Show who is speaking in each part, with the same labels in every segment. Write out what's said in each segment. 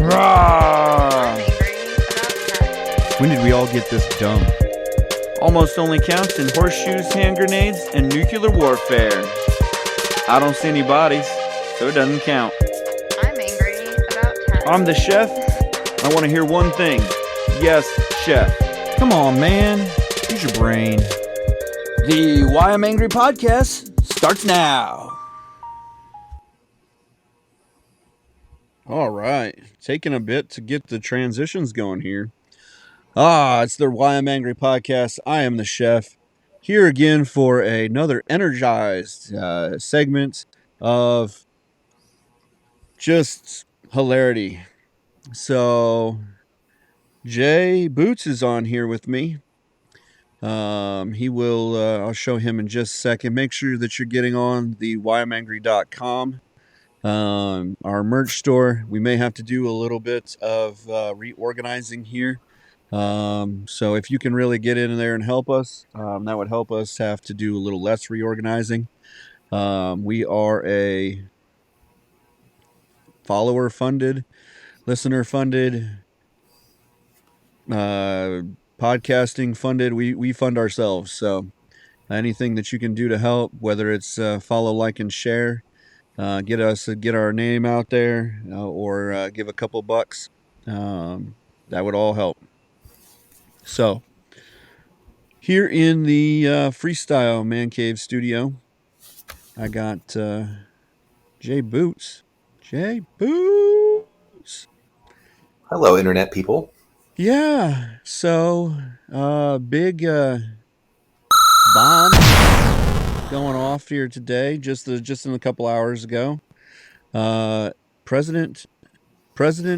Speaker 1: Rawr!
Speaker 2: When did we all get this dumb?
Speaker 1: Almost only counts in horseshoes, hand grenades, and nuclear warfare. I don't see any bodies, so it doesn't count.
Speaker 3: I'm angry about time.
Speaker 1: I'm the chef. I want to hear one thing. Yes, chef.
Speaker 2: Come on, man. Use your brain.
Speaker 1: The Why I'm Angry podcast starts now.
Speaker 2: All right. Taking a bit to get the transitions going here. It's the Why I'm Angry podcast. I am the chef. Here again for another energized segment of just hilarity. So, Jay Boots is on here with me. He will, I'll show him in just a second. Make sure that you're getting on the whyimangry.com. Our merch store. We may have to do a little bit of reorganizing here. So if you can really get in there and help us, that would help us have to do a little less reorganizing. We are a follower funded, listener funded, podcasting funded. We fund ourselves. So anything that you can do to help, whether it's follow, like, and share, get our name out there, or give a couple bucks, that would all help. So here in the Freestyle Man Cave studio, I got Jay Boots. Jay Boots.
Speaker 4: Hello, Internet people.
Speaker 2: Yeah. So big bomb going off here today, just in a couple hours ago. President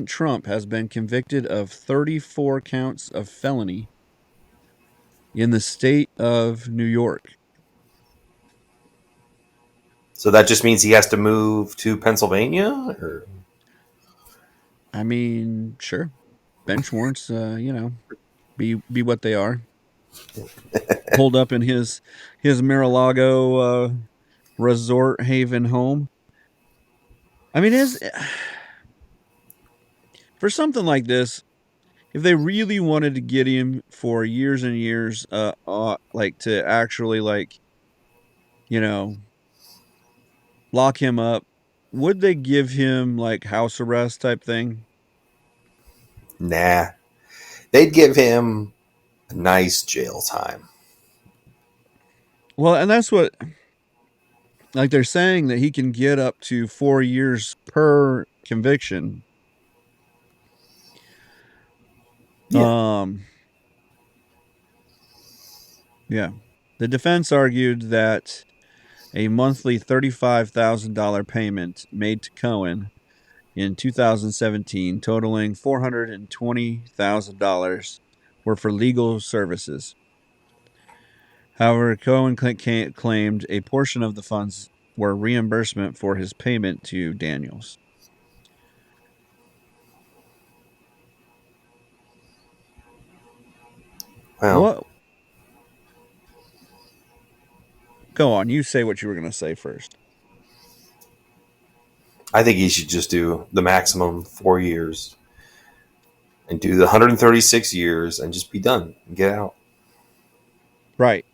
Speaker 2: Trump has been convicted of 34 counts of felony in the state of New York.
Speaker 4: So that just means he has to move to Pennsylvania? Or?
Speaker 2: I mean, sure. Bench warrants, be what they are. Pulled up in his Mar-a-Lago resort haven home. I mean, for something like this, if they really wanted to get him for years and years, like to actually, like, lock him up, would they give him like house arrest type thing?
Speaker 4: Nah. They'd give him a nice jail time.
Speaker 2: Well, and that's what, like, they're saying that he can get up to 4 years per conviction.
Speaker 4: Yeah.
Speaker 2: Yeah. The defense argued that a monthly $35,000 payment made to Cohen in 2017, totaling $420,000, were for legal services. However, Cohen claimed a portion of the funds were reimbursement for his payment to Daniels.
Speaker 4: Well,
Speaker 2: What? Go on, you say what you were going to say first.
Speaker 4: I think he should just do the maximum 4 years and do the 136 years and just be done and get out.
Speaker 2: Right.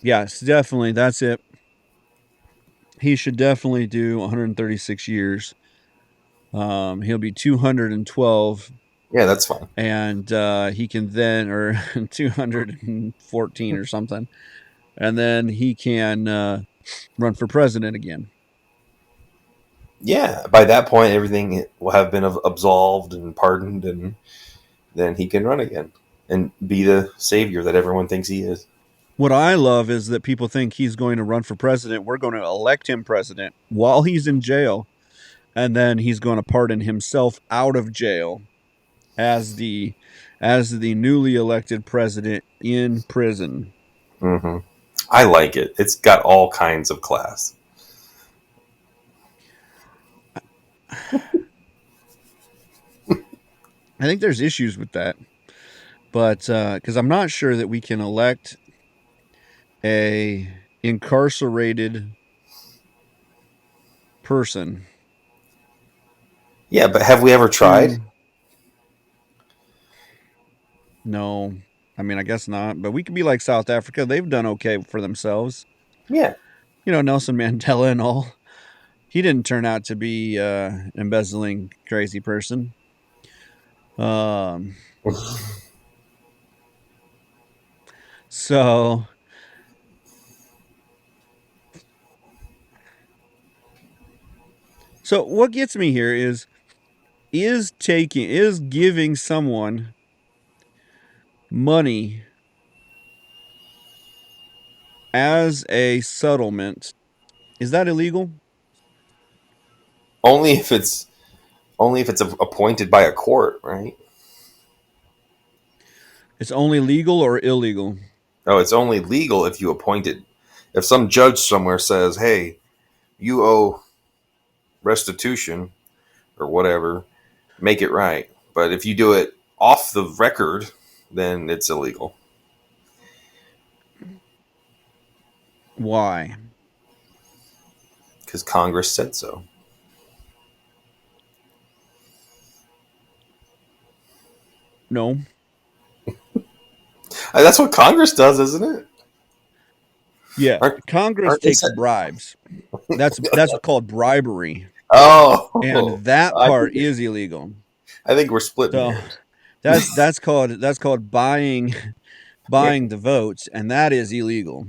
Speaker 2: Yes, definitely. That's it. He should definitely do 136 years. He'll be 212.
Speaker 4: Yeah, that's fine.
Speaker 2: And he can then, or 214 or something. And then he can run for president again.
Speaker 4: Yeah, by that point, everything will have been absolved and pardoned, and then he can run again and be the savior that everyone thinks he is.
Speaker 2: What I love is that people think he's going to run for president. We're going to elect him president while he's in jail, and then he's going to pardon himself out of jail as the newly elected president in prison.
Speaker 4: Mm-hmm. I like it. It's got all kinds of class.
Speaker 2: I think there's issues with that, but because I'm not sure that we can elect a incarcerated person.
Speaker 4: Yeah, but have we ever tried?
Speaker 2: No, I mean, I guess not. But we could be like South Africa. They've done okay for themselves.
Speaker 4: Yeah.
Speaker 2: Nelson Mandela and all. He didn't turn out to be embezzling crazy person. Um, so what gets me here is giving someone money as a settlement, is that illegal?
Speaker 4: only if it's appointed by a court, right?
Speaker 2: It's only legal or illegal?
Speaker 4: No, it's only legal if you appoint it. If some judge somewhere says, "Hey, you owe restitution or whatever," make it right. But if you do it off the record, then it's illegal
Speaker 2: Why?
Speaker 4: because Congress said so.
Speaker 2: No.
Speaker 4: That's what Congress does, isn't it?
Speaker 2: Yeah,
Speaker 4: Aren't,
Speaker 2: Congress
Speaker 4: aren't they
Speaker 2: takes
Speaker 4: said?
Speaker 2: bribes. That's called bribery,
Speaker 4: Oh,
Speaker 2: and that
Speaker 4: I
Speaker 2: part
Speaker 4: think
Speaker 2: is illegal.
Speaker 4: we're splitting
Speaker 2: So
Speaker 4: hairs.
Speaker 2: that's called buying
Speaker 4: Yeah,
Speaker 2: the votes, and that is illegal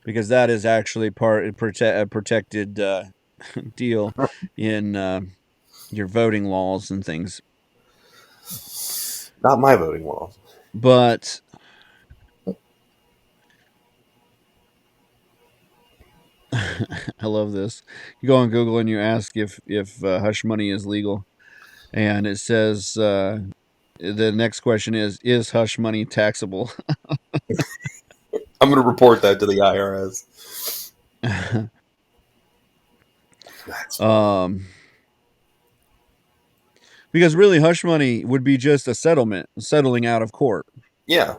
Speaker 2: because that is actually a protected deal in your voting laws and things.
Speaker 4: not my voting laws.
Speaker 2: But I love this. You go on Google and you ask if hush money is legal, and it says the next question is hush money taxable?
Speaker 4: I'm going to report that to the IRS. That's funny.
Speaker 2: um, because really, hush money would be just a settling out of court.
Speaker 4: Yeah,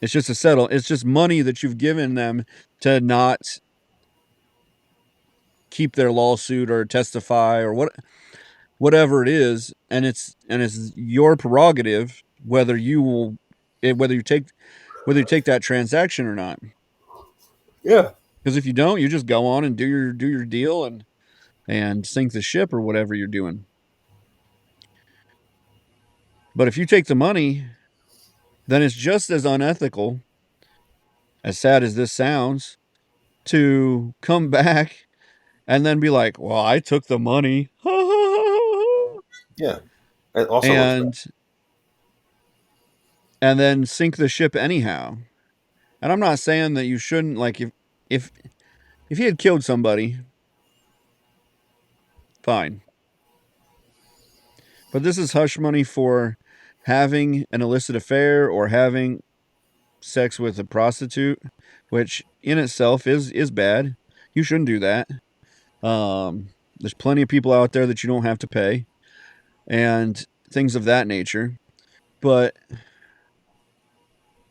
Speaker 2: It's just It's just money that you've given them to not keep their lawsuit or testify or whatever it is, and it's your prerogative whether whether you take that transaction or not.
Speaker 4: yeah,
Speaker 2: Because if you don't, you just go on and do your deal and sink the ship or whatever you're doing. But if you take the money, then it's just as unethical, as sad as this sounds, to come back and then be like, "Well, I took the money,"
Speaker 4: yeah. It also looks bad.
Speaker 2: and then sink the ship anyhow. And I'm not saying that you shouldn't, like, if he had killed somebody, fine. But this is hush money for having an illicit affair or having sex with a prostitute, which in itself is bad. You shouldn't do that. There's plenty of people out there that you don't have to pay, and things of that nature. But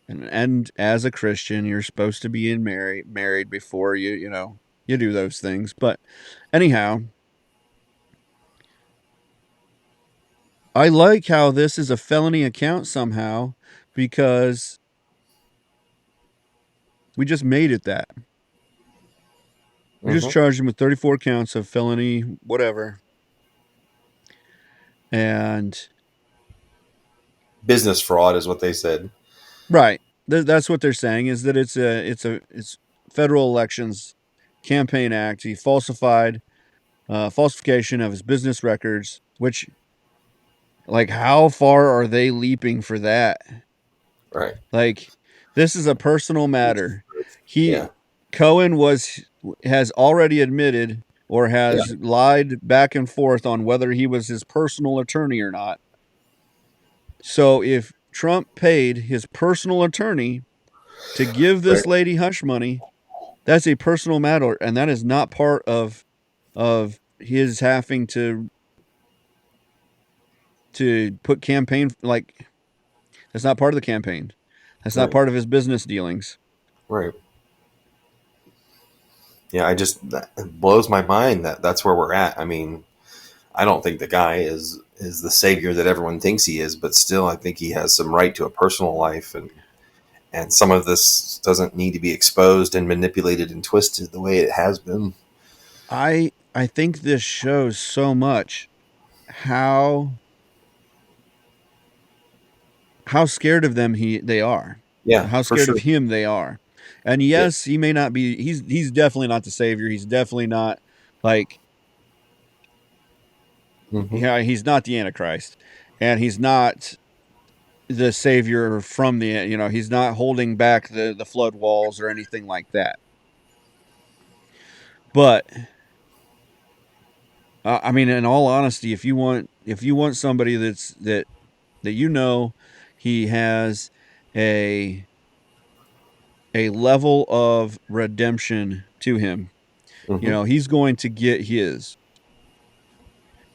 Speaker 2: and as a Christian, you're supposed to be married before you do those things. But anyhow, I like how this is a felony account somehow because we just made it that. We just
Speaker 4: Mm-hmm.
Speaker 2: charged him with 34 counts of felony, whatever. And
Speaker 4: Business fraud is what they said.
Speaker 2: right, that's what they're saying is that it's federal elections campaign act. He falsified falsification of his business records, which, like, how far are they leaping for that?
Speaker 4: Right.
Speaker 2: Like, this is a personal matter.
Speaker 4: Yeah.
Speaker 2: Cohen has already admitted or
Speaker 4: Yeah.
Speaker 2: has lied back and forth on whether he was his personal attorney or not. So if Trump paid his personal attorney to give this
Speaker 4: Right.
Speaker 2: lady hush money, that's a personal matter, and that is not part of his having to put campaign, like, that's not part of the campaign. That's not
Speaker 4: Right.
Speaker 2: part of his business dealings.
Speaker 4: Right. Yeah, it blows my mind that that's where we're at. I mean, I don't think the guy is the savior that everyone thinks he is, but still, I think he has some right to a personal life, and some of this doesn't need to be exposed and manipulated and twisted the way it has been.
Speaker 2: I think this shows so much how scared of them they are.
Speaker 4: Yeah,
Speaker 2: How
Speaker 4: for
Speaker 2: scared
Speaker 4: sure.
Speaker 2: of him they are. And
Speaker 4: Yeah.
Speaker 2: yes, he may not be he's definitely not the savior. He's definitely not like
Speaker 4: Hmm.
Speaker 2: yeah, he's not the Antichrist. And he's not the savior from he's not holding back the flood walls or anything like that. But I mean, in all honesty, if you want somebody that he has a level of redemption to him,
Speaker 4: Hmm.
Speaker 2: he's going to get his.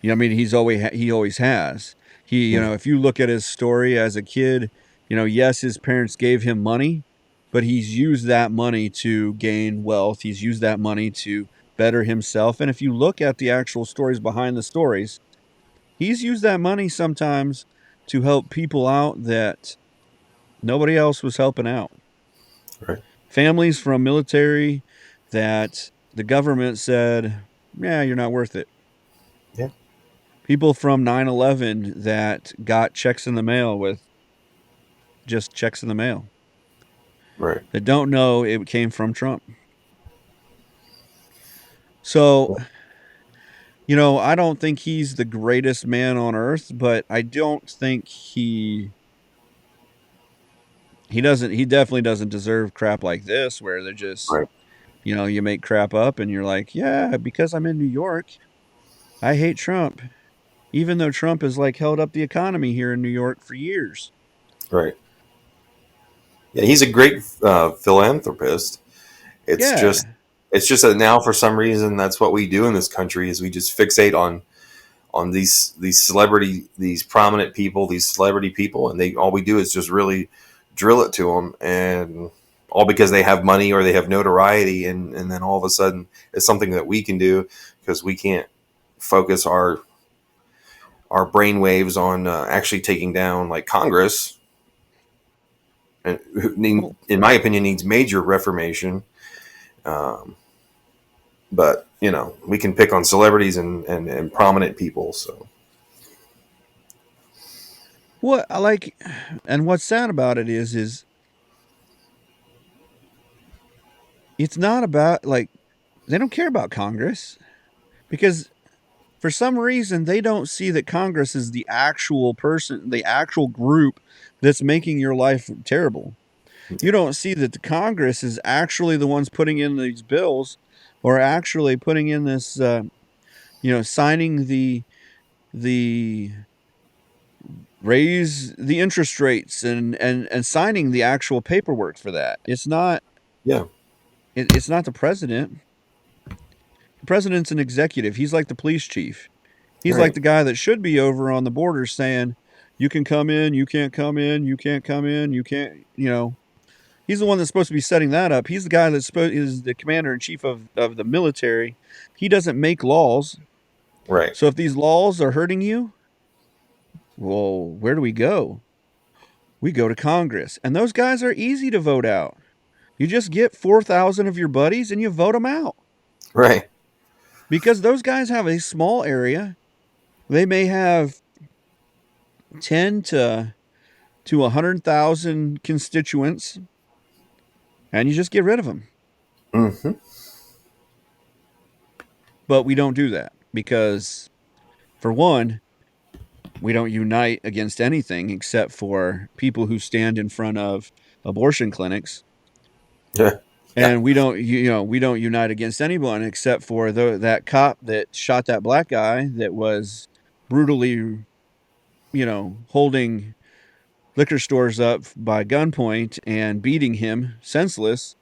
Speaker 2: I mean, he always has. If you look at his story as a kid, yes, his parents gave him money, but he's used that money to gain wealth. He's used that money to better himself. And if you look at the actual stories behind the stories, he's used that money sometimes to help people out that nobody else was helping out.
Speaker 4: Right.
Speaker 2: Families from military that the government said, yeah, you're not worth it.
Speaker 4: Yeah.
Speaker 2: People from 9/11 that got checks in the mail with just checks in the mail
Speaker 4: Right.
Speaker 2: that don't know it came from Trump. So, I don't think he's the greatest man on earth, but I don't think he definitely doesn't deserve crap like this where they're just,
Speaker 4: Right.
Speaker 2: you make crap up and you're like, yeah, because I'm in New York, I hate Trump. Even though Trump has like held up the economy here in New York for years.
Speaker 4: Right. Yeah, he's a great philanthropist. It's just
Speaker 2: Yeah.
Speaker 4: it's just that now for some reason that's what we do in this country is we just fixate on these celebrity, these prominent people, these celebrity people, and they all we do is just really drill it to them, and all because they have money or they have notoriety, and then all of a sudden it's something that we can do because we can't focus our brain waves on actually taking down like Congress, and
Speaker 2: Well,
Speaker 4: in my opinion needs major reformation. Um, but we can pick on celebrities and prominent people. So
Speaker 2: what I like, and what's sad about it is it's not about like they don't care about Congress because for some reason they don't see that Congress is the actual person, the actual group that's making your life terrible. You don't see that the Congress is actually the ones putting in these bills or actually putting in this, signing the raise the interest rates and signing the actual paperwork for that. It's not
Speaker 4: yeah,
Speaker 2: it's not the president. The president's an executive. He's like the police chief. He's like
Speaker 4: right,
Speaker 2: the guy that should be over on the border saying, you can come in, you can't come in, you can't come in, you can't, He's the one that's supposed to be setting that up. He's the guy is the commander in chief of the military. He doesn't make laws.
Speaker 4: right,
Speaker 2: So if these laws are hurting you, well, where do we go? We go to Congress. And those guys are easy to vote out. You just get 4,000 of your buddies and you vote them out.
Speaker 4: right,
Speaker 2: Because those guys have a small area. They may have 10 to 100,000 constituents, and you just get rid of them.
Speaker 4: hmm,
Speaker 2: But we don't do that because, for one, we don't unite against anything except for people who stand in front of abortion clinics.
Speaker 4: yeah, yeah,
Speaker 2: And we don't unite against anyone except for that cop that shot that black guy that was brutally, holding liquor stores up by gunpoint and beating him senseless.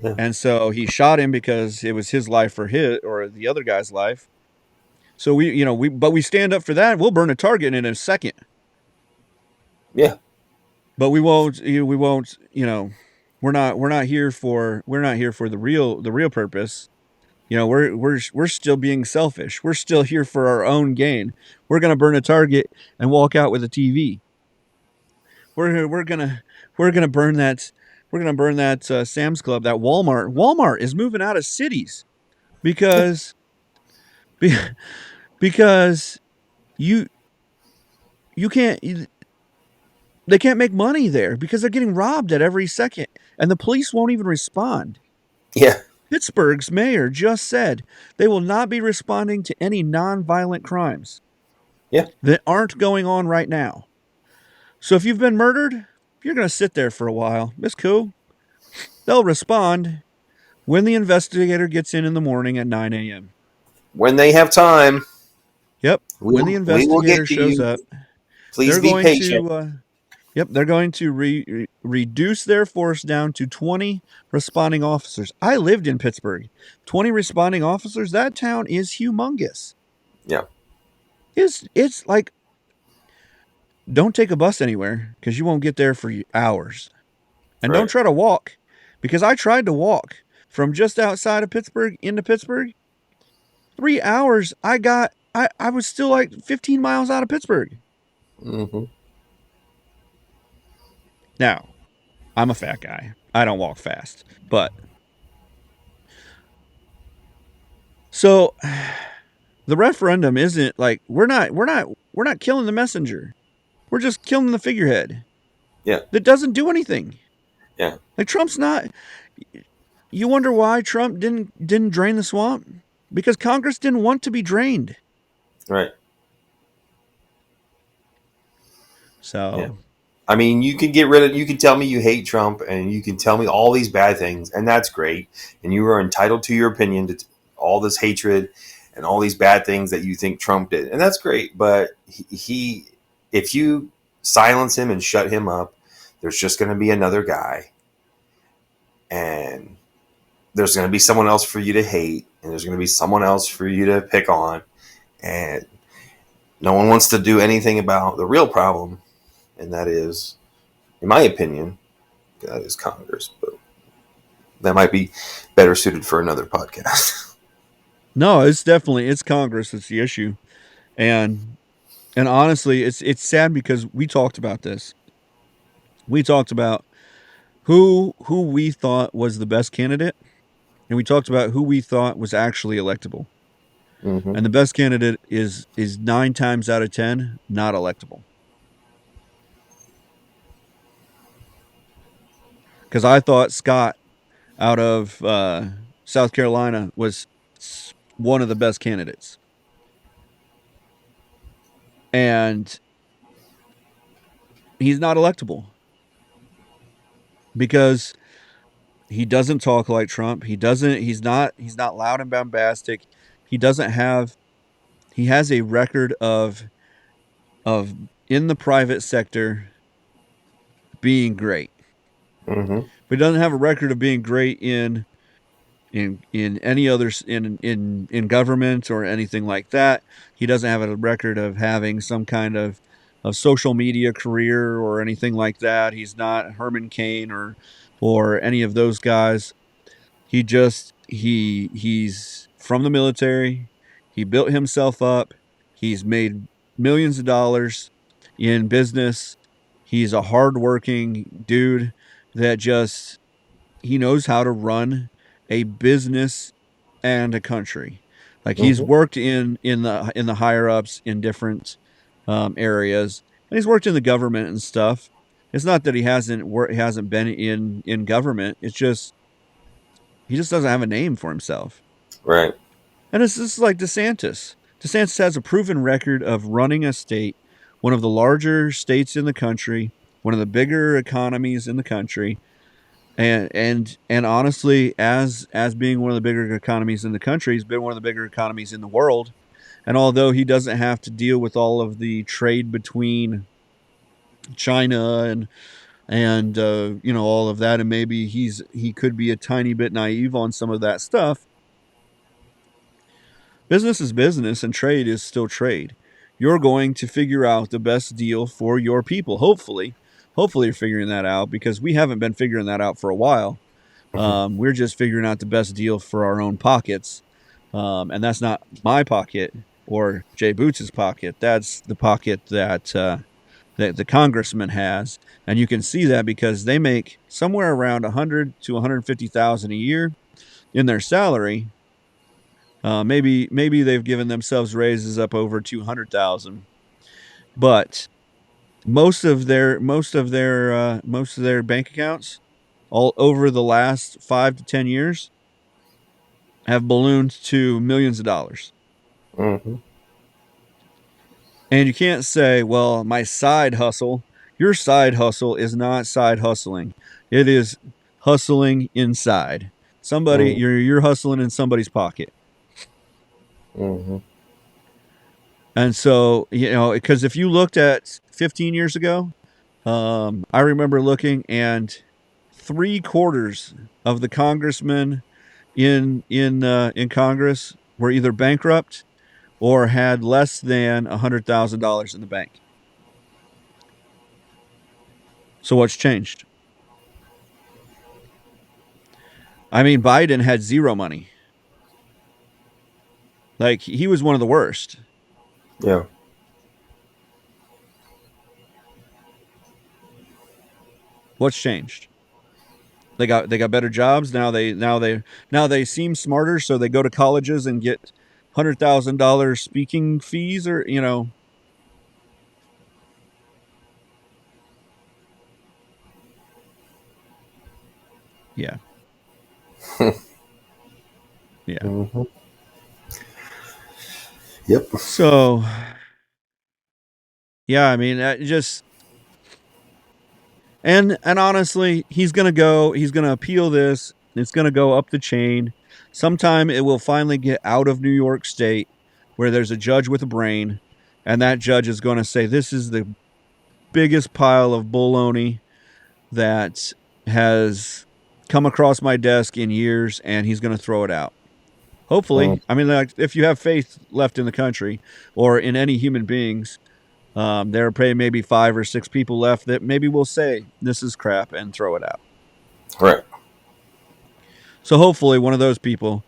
Speaker 4: yeah,
Speaker 2: And so he shot him because it was his life or the other guy's life. So but we stand up for that. We'll burn a target in a second.
Speaker 4: yeah,
Speaker 2: But we won't. We won't. We're not here for the real purpose We're still being selfish. We're still here for our own gain. We're gonna burn a Target and walk out with a TV. We're gonna burn that. We're gonna burn that Sam's Club, that Walmart. Walmart is moving out of cities because be- because you you can't they can't make money there because they're getting robbed at every second, and the police won't even respond.
Speaker 4: Yeah.
Speaker 2: Pittsburgh's mayor just said they will not be responding to any nonviolent crimes
Speaker 4: Yeah.
Speaker 2: that aren't going on right now. So if you've been murdered, you're going to sit there for a while. It's cool. They'll respond when the investigator gets in the morning at 9 a.m.
Speaker 4: When they have time,
Speaker 2: Yep. When the
Speaker 4: we will
Speaker 2: investigator
Speaker 4: get to
Speaker 2: shows
Speaker 4: you.
Speaker 2: up,
Speaker 4: Please
Speaker 2: they're
Speaker 4: be
Speaker 2: going
Speaker 4: patient.
Speaker 2: to they're going to reduce their force down to 20 responding officers. I lived in Pittsburgh. 20 responding officers. That town is humongous.
Speaker 4: Yeah.
Speaker 2: It's like, don't take a bus anywhere because you won't get there for hours. And
Speaker 4: Right.
Speaker 2: don't try to walk, because I tried to walk from just outside of Pittsburgh into Pittsburgh. 3 hours I was still like 15 miles out of Pittsburgh.
Speaker 4: Mm-hmm.
Speaker 2: Now, I'm a fat guy. I don't walk fast. But so the referendum isn't like we're not killing the messenger. We're just killing the figurehead.
Speaker 4: Yeah.
Speaker 2: That doesn't do anything.
Speaker 4: Yeah.
Speaker 2: Like Trump's not. You wonder why Trump didn't drain the swamp? Because Congress didn't want to be drained.
Speaker 4: Right.
Speaker 2: So,
Speaker 4: Yeah. I mean, you can you can tell me you hate Trump and you can tell me all these bad things, and that's great. And you are entitled to your opinion, to all this hatred and all these bad things that you think Trump did. And that's great. But he if you silence him and shut him up, there's just going to be another guy. And there's going to be someone else for you to hate. And there's going to be someone else for you to pick on. And no one wants to do anything about the real problem. And that is, in my opinion, that is Congress. But that might be better suited for another podcast.
Speaker 2: no, it's Congress that's the issue. And honestly, it's sad because we talked about this. We talked about who we thought was the best candidate, and we talked about who we thought was actually electable.
Speaker 4: Mm-hmm.
Speaker 2: And the best candidate is 9 times out of 10 not electable. Because I thought Scott out of South Carolina was one of the best candidates. And he's not electable because he doesn't talk like Trump. He's not loud and bombastic. He has a record of in the private sector being great.
Speaker 4: Mm-hmm.
Speaker 2: But he doesn't have a record of being great in any other in government or anything like that. He doesn't have a record of having some kind of social media career or anything like that. He's not Herman Cain or any of those guys. He's from the military. He built himself up. He's made millions of dollars in business. He's a hardworking dude that just he knows how to run a business and a country. Like he's
Speaker 4: Mm-hmm.
Speaker 2: worked in the higher ups in different areas, and he's worked in the government and stuff. It's not that he hasn't been in government. It's just he just doesn't have a name for himself.
Speaker 4: Right.
Speaker 2: And it's just like DeSantis. DeSantis has a proven record of running a state, one of the larger states in the country, one of the bigger economies in the country. And honestly, as being one of the bigger economies in the country, he's been one of the bigger economies in the world. And although he doesn't have to deal with all of the trade between China and all of that, and maybe he could be a tiny bit naive on some of that stuff. Business is business, and trade is still trade. You're going to figure out the best deal for your people. Hopefully you're figuring that out, because we haven't been figuring that out for a while. We're just figuring out the best deal for our own pockets. And that's not my pocket or Jay Boots's pocket. That's the pocket that that the congressman has, and you can see that because they make somewhere around 100 to 150,000 a year in their salary. Maybe they've given themselves raises up over 200,000, but most of their bank accounts all over the last 5 to 10 years have ballooned to millions of dollars.
Speaker 4: Mm-hmm.
Speaker 2: And you can't say, well, my side hustle, your side hustle is not side hustling. It is hustling inside.
Speaker 4: Mm-hmm.
Speaker 2: You're hustling in somebody's pocket.
Speaker 4: Mm-hmm.
Speaker 2: And so, because if you looked at 15 years ago, I remember looking, and 3/4 of the congressmen in Congress were either bankrupt or had less than $100,000 in the bank. So what's changed? I mean, Biden had zero money. Like, he was one of the worst.
Speaker 4: Yeah.
Speaker 2: What's changed? They got better jobs now. They seem smarter, so they go to colleges and get $100,000 speaking fees, or yeah, yeah.
Speaker 4: Mm-hmm. Yep.
Speaker 2: So yeah, I mean, just and honestly, he's gonna appeal this. It's gonna go up the chain. Sometime it will finally get out of New York State, where there's a judge with a brain, and that judge is going to say this is the biggest pile of baloney that has come across my desk in years, and he's going to throw it out.
Speaker 4: Mm.
Speaker 2: Hopefully, I mean, like, if you have faith left in the country or in any human beings, there are probably maybe 5 or 6 people left that maybe will say this is crap and throw it out.
Speaker 4: Right.
Speaker 2: So hopefully, one of those people,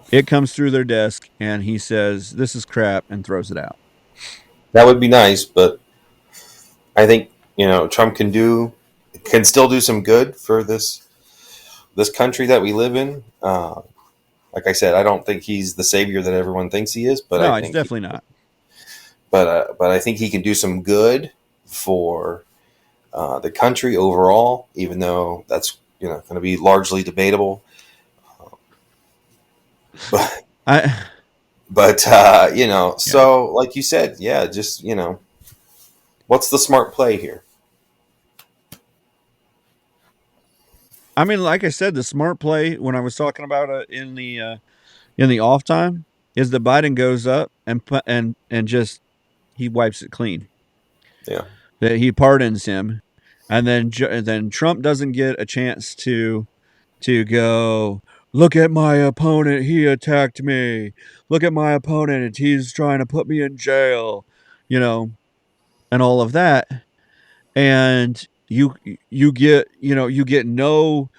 Speaker 2: it comes through their desk and he says this is crap and throws it out.
Speaker 4: That would be nice, but I think Trump can still do some good for this country that we live in. Like I said, I don't think he's the savior that everyone thinks he is, but
Speaker 2: No,
Speaker 4: I
Speaker 2: it's
Speaker 4: think
Speaker 2: definitely not.
Speaker 4: but I think he can do some good for the country overall, even though that's going to be largely debatable. But
Speaker 2: I yeah.
Speaker 4: so like you said, yeah, just what's the smart play here?
Speaker 2: I mean, like I said, the smart play when I was talking about it in the off time is that Biden goes up and just he wipes it clean.
Speaker 4: Yeah,
Speaker 2: That he pardons him, and then Trump doesn't get a chance to go. Look at my opponent. He attacked me. Look at my opponent. He's trying to put me in jail. You know, and all of that. And you get no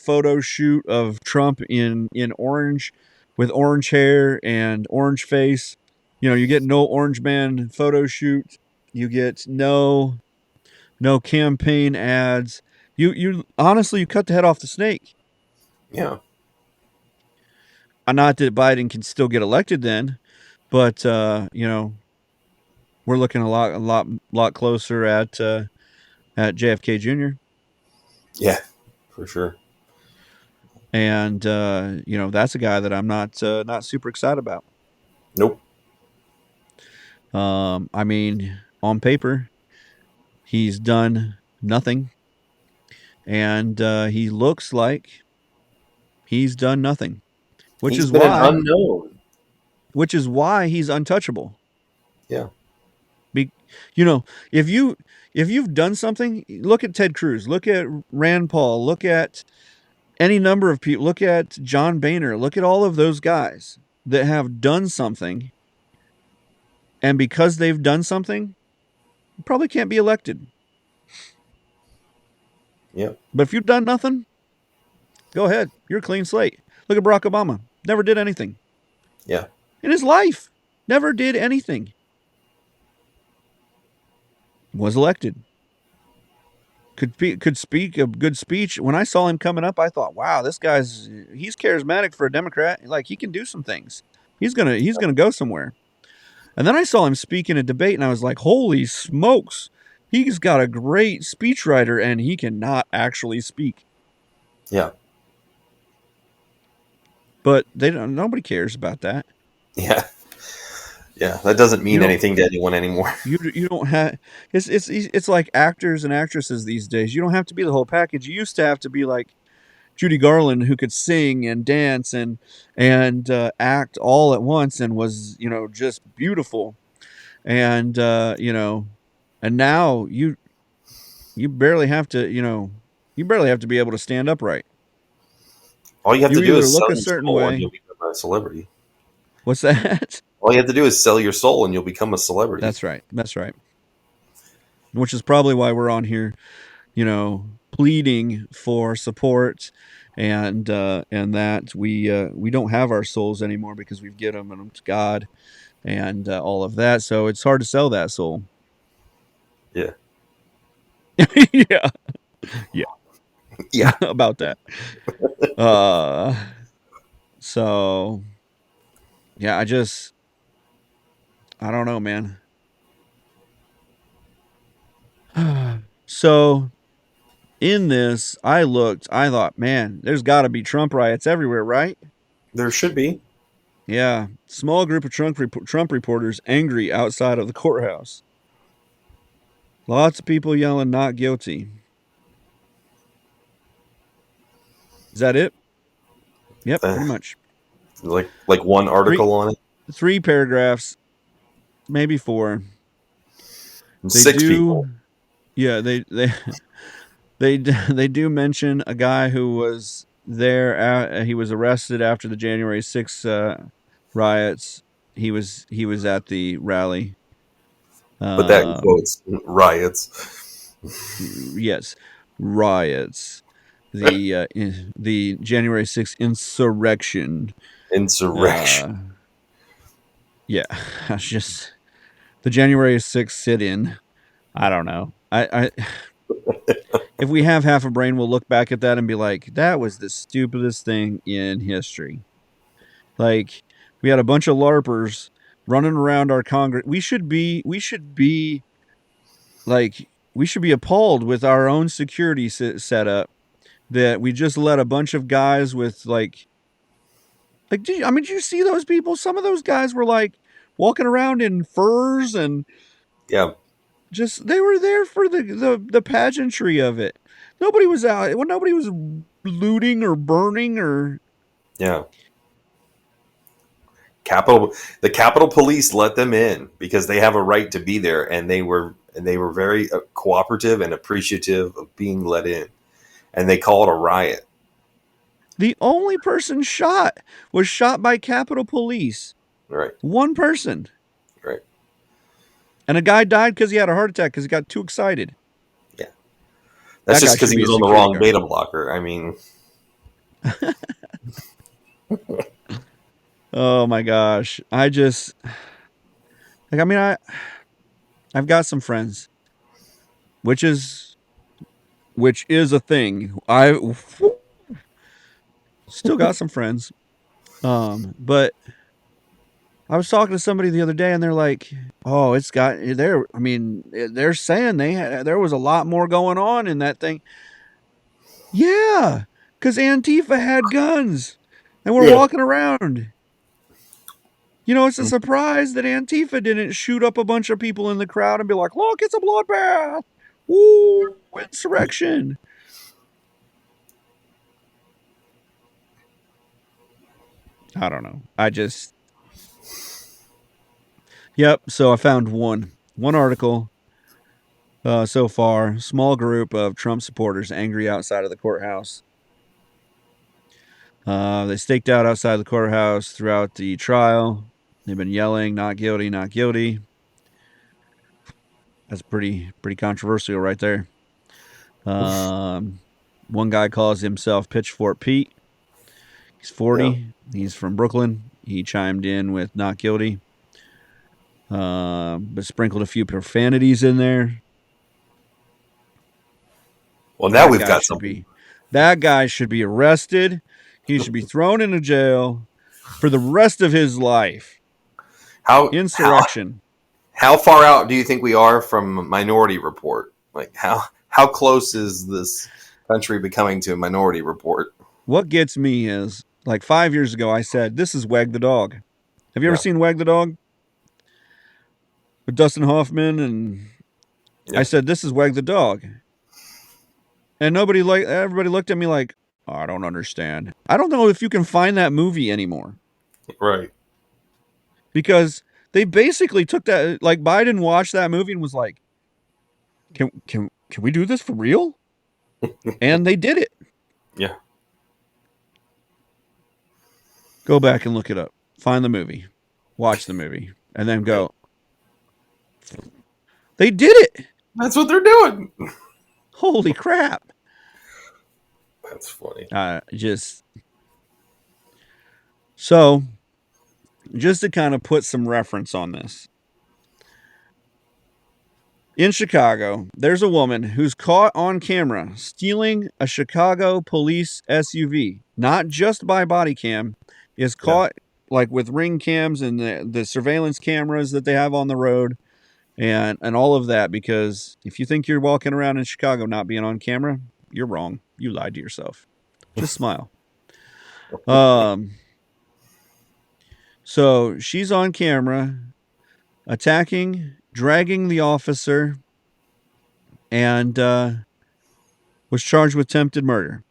Speaker 2: photo shoot of Trump in orange with orange hair and orange face. You get no orange man photo shoot. You get no campaign ads. You honestly, you cut the head off the snake.
Speaker 4: yeah,
Speaker 2: Not that Biden can still get elected then, but we're looking a lot closer at JFK Jr.
Speaker 4: yeah, for sure.
Speaker 2: And that's a guy that I'm not super excited about.
Speaker 4: Nope.
Speaker 2: I mean, on paper, he's done nothing, and he looks like he's done nothing, which
Speaker 4: He's
Speaker 2: is
Speaker 4: been an
Speaker 2: why
Speaker 4: unknown.
Speaker 2: he's untouchable.
Speaker 4: Yeah,
Speaker 2: Be, you know, if you've done something, look at Ted Cruz, look at Rand Paul, look at any number of people, look at John Boehner, look at all of those guys that have done something, and because they've done something, you probably can't be elected.
Speaker 4: yeah,
Speaker 2: But if you've done nothing, go ahead. You're a clean slate. Look at Barack Obama. Never did anything.
Speaker 4: Yeah.
Speaker 2: In his life. Never did anything. Was elected. Could speak a good speech. When I saw him coming up, I thought, wow, he's charismatic for a Democrat. Like, he can do some things. He's gonna go somewhere. And then I saw him speak in a debate, and I was like, holy smokes. He's got a great speechwriter, and he cannot actually speak.
Speaker 4: Yeah.
Speaker 2: But nobody cares about that.
Speaker 4: Yeah. Yeah. That doesn't mean anything to anyone anymore.
Speaker 2: You don't have it's like actors and actresses these days. You don't have to be the whole package. You used to have to be like Judy Garland, who could sing and dance and act all at once and was, just beautiful. And and now you barely have to, be able to stand upright.
Speaker 4: All you have to do
Speaker 2: either
Speaker 4: is
Speaker 2: look
Speaker 4: sell
Speaker 2: a
Speaker 4: your
Speaker 2: certain
Speaker 4: soul and
Speaker 2: way.
Speaker 4: you'll become a celebrity.
Speaker 2: What's that?
Speaker 4: All you have to do is sell your soul and you'll become a celebrity.
Speaker 2: That's right. Which is probably why we're on here, pleading for support and that we don't have our souls anymore because we've given them to God and all of that. So it's hard to sell that soul.
Speaker 4: Yeah.
Speaker 2: Yeah.
Speaker 4: Yeah.
Speaker 2: About that. So yeah, I don't know, man. So in this, I thought, man, there's got to be Trump riots everywhere, right?
Speaker 4: There should be.
Speaker 2: Yeah. Small group of Trump reporters angry outside of the courthouse. Lots of people yelling not guilty. Is that it? Yep, pretty much.
Speaker 4: Like one article on it?
Speaker 2: 3 paragraphs, maybe 4.
Speaker 4: And 6 people.
Speaker 2: Yeah, they do mention a guy who was there. He was arrested after the January 6th riots. He was at the rally.
Speaker 4: But that quotes riots.
Speaker 2: Yes, riots. The January 6th insurrection. Yeah, it's just the January 6th sit-in. I don't know. I if we have half a brain, we'll look back at that and be like, that was the stupidest thing in history. Like, we had a bunch of LARPers running around our Congress. We should be appalled with our own security setup that we just let a bunch of guys with did you see those people? Some of those guys were walking around in furs and
Speaker 4: yeah.
Speaker 2: Just they were there for the pageantry of it. Nobody was out. Nobody was looting or burning or.
Speaker 4: Yeah. The Capitol Police let them in because they have a right to be there, and they were very cooperative and appreciative of being let in, and they call it a riot.
Speaker 2: The only person shot was shot by Capitol Police.
Speaker 4: Right.
Speaker 2: One person.
Speaker 4: Right.
Speaker 2: And a guy died because he had a heart attack because he got too excited.
Speaker 4: Yeah. That's just because he was on the wrong beta blocker. I mean.
Speaker 2: Oh my gosh. I've got some friends. Which is a thing. I still got some friends. But I was talking to somebody the other day and they're like, oh, they're saying there was a lot more going on in that thing. Yeah, because Antifa had guns and we're walking around. It's a surprise that Antifa didn't shoot up a bunch of people in the crowd and be like, look, it's a bloodbath. Woo, insurrection. I don't know. Yep. So I found one article so far. Small group of Trump supporters angry outside of the courthouse. They staked out outside the courthouse throughout the trial. They've been yelling, not guilty, not guilty. That's pretty controversial right there. One guy calls himself Pitchfork Pete. He He's 40. He's from Brooklyn. He chimed in with not guilty, but sprinkled a few profanities in there.
Speaker 4: Well, now we've got something.
Speaker 2: That guy should be arrested. He should be thrown into jail for the rest of his life.
Speaker 4: How
Speaker 2: Insurrection.
Speaker 4: How far out do you think we are from Minority Report? Like how close is this country becoming to Minority Report?
Speaker 2: What gets me is, like 5 years ago, I said, this is Wag the Dog. Have you ever seen Wag the Dog? With Dustin Hoffman, and I said, this is Wag the Dog. And everybody looked at me like, oh, I don't understand. I don't know if you can find that movie anymore.
Speaker 4: Right.
Speaker 2: Because they basically took that, like Biden watched that movie and was like, can we do this for real? And they did it.
Speaker 4: Yeah.
Speaker 2: Go back and look it up. Find the movie. Watch the movie. And then go, they did it.
Speaker 4: That's what they're doing.
Speaker 2: Holy crap.
Speaker 4: That's funny.
Speaker 2: So, just to kind of put some reference on this. In Chicago, there's a woman who's caught on camera stealing a Chicago police SUV, not just by body cam, is caught like with ring cams and the surveillance cameras that they have on the road and all of that, because if you think you're walking around in Chicago not being on camera, you're wrong. You lied to yourself. Just smile. So she's on camera attacking, dragging the officer, and was charged with attempted murder.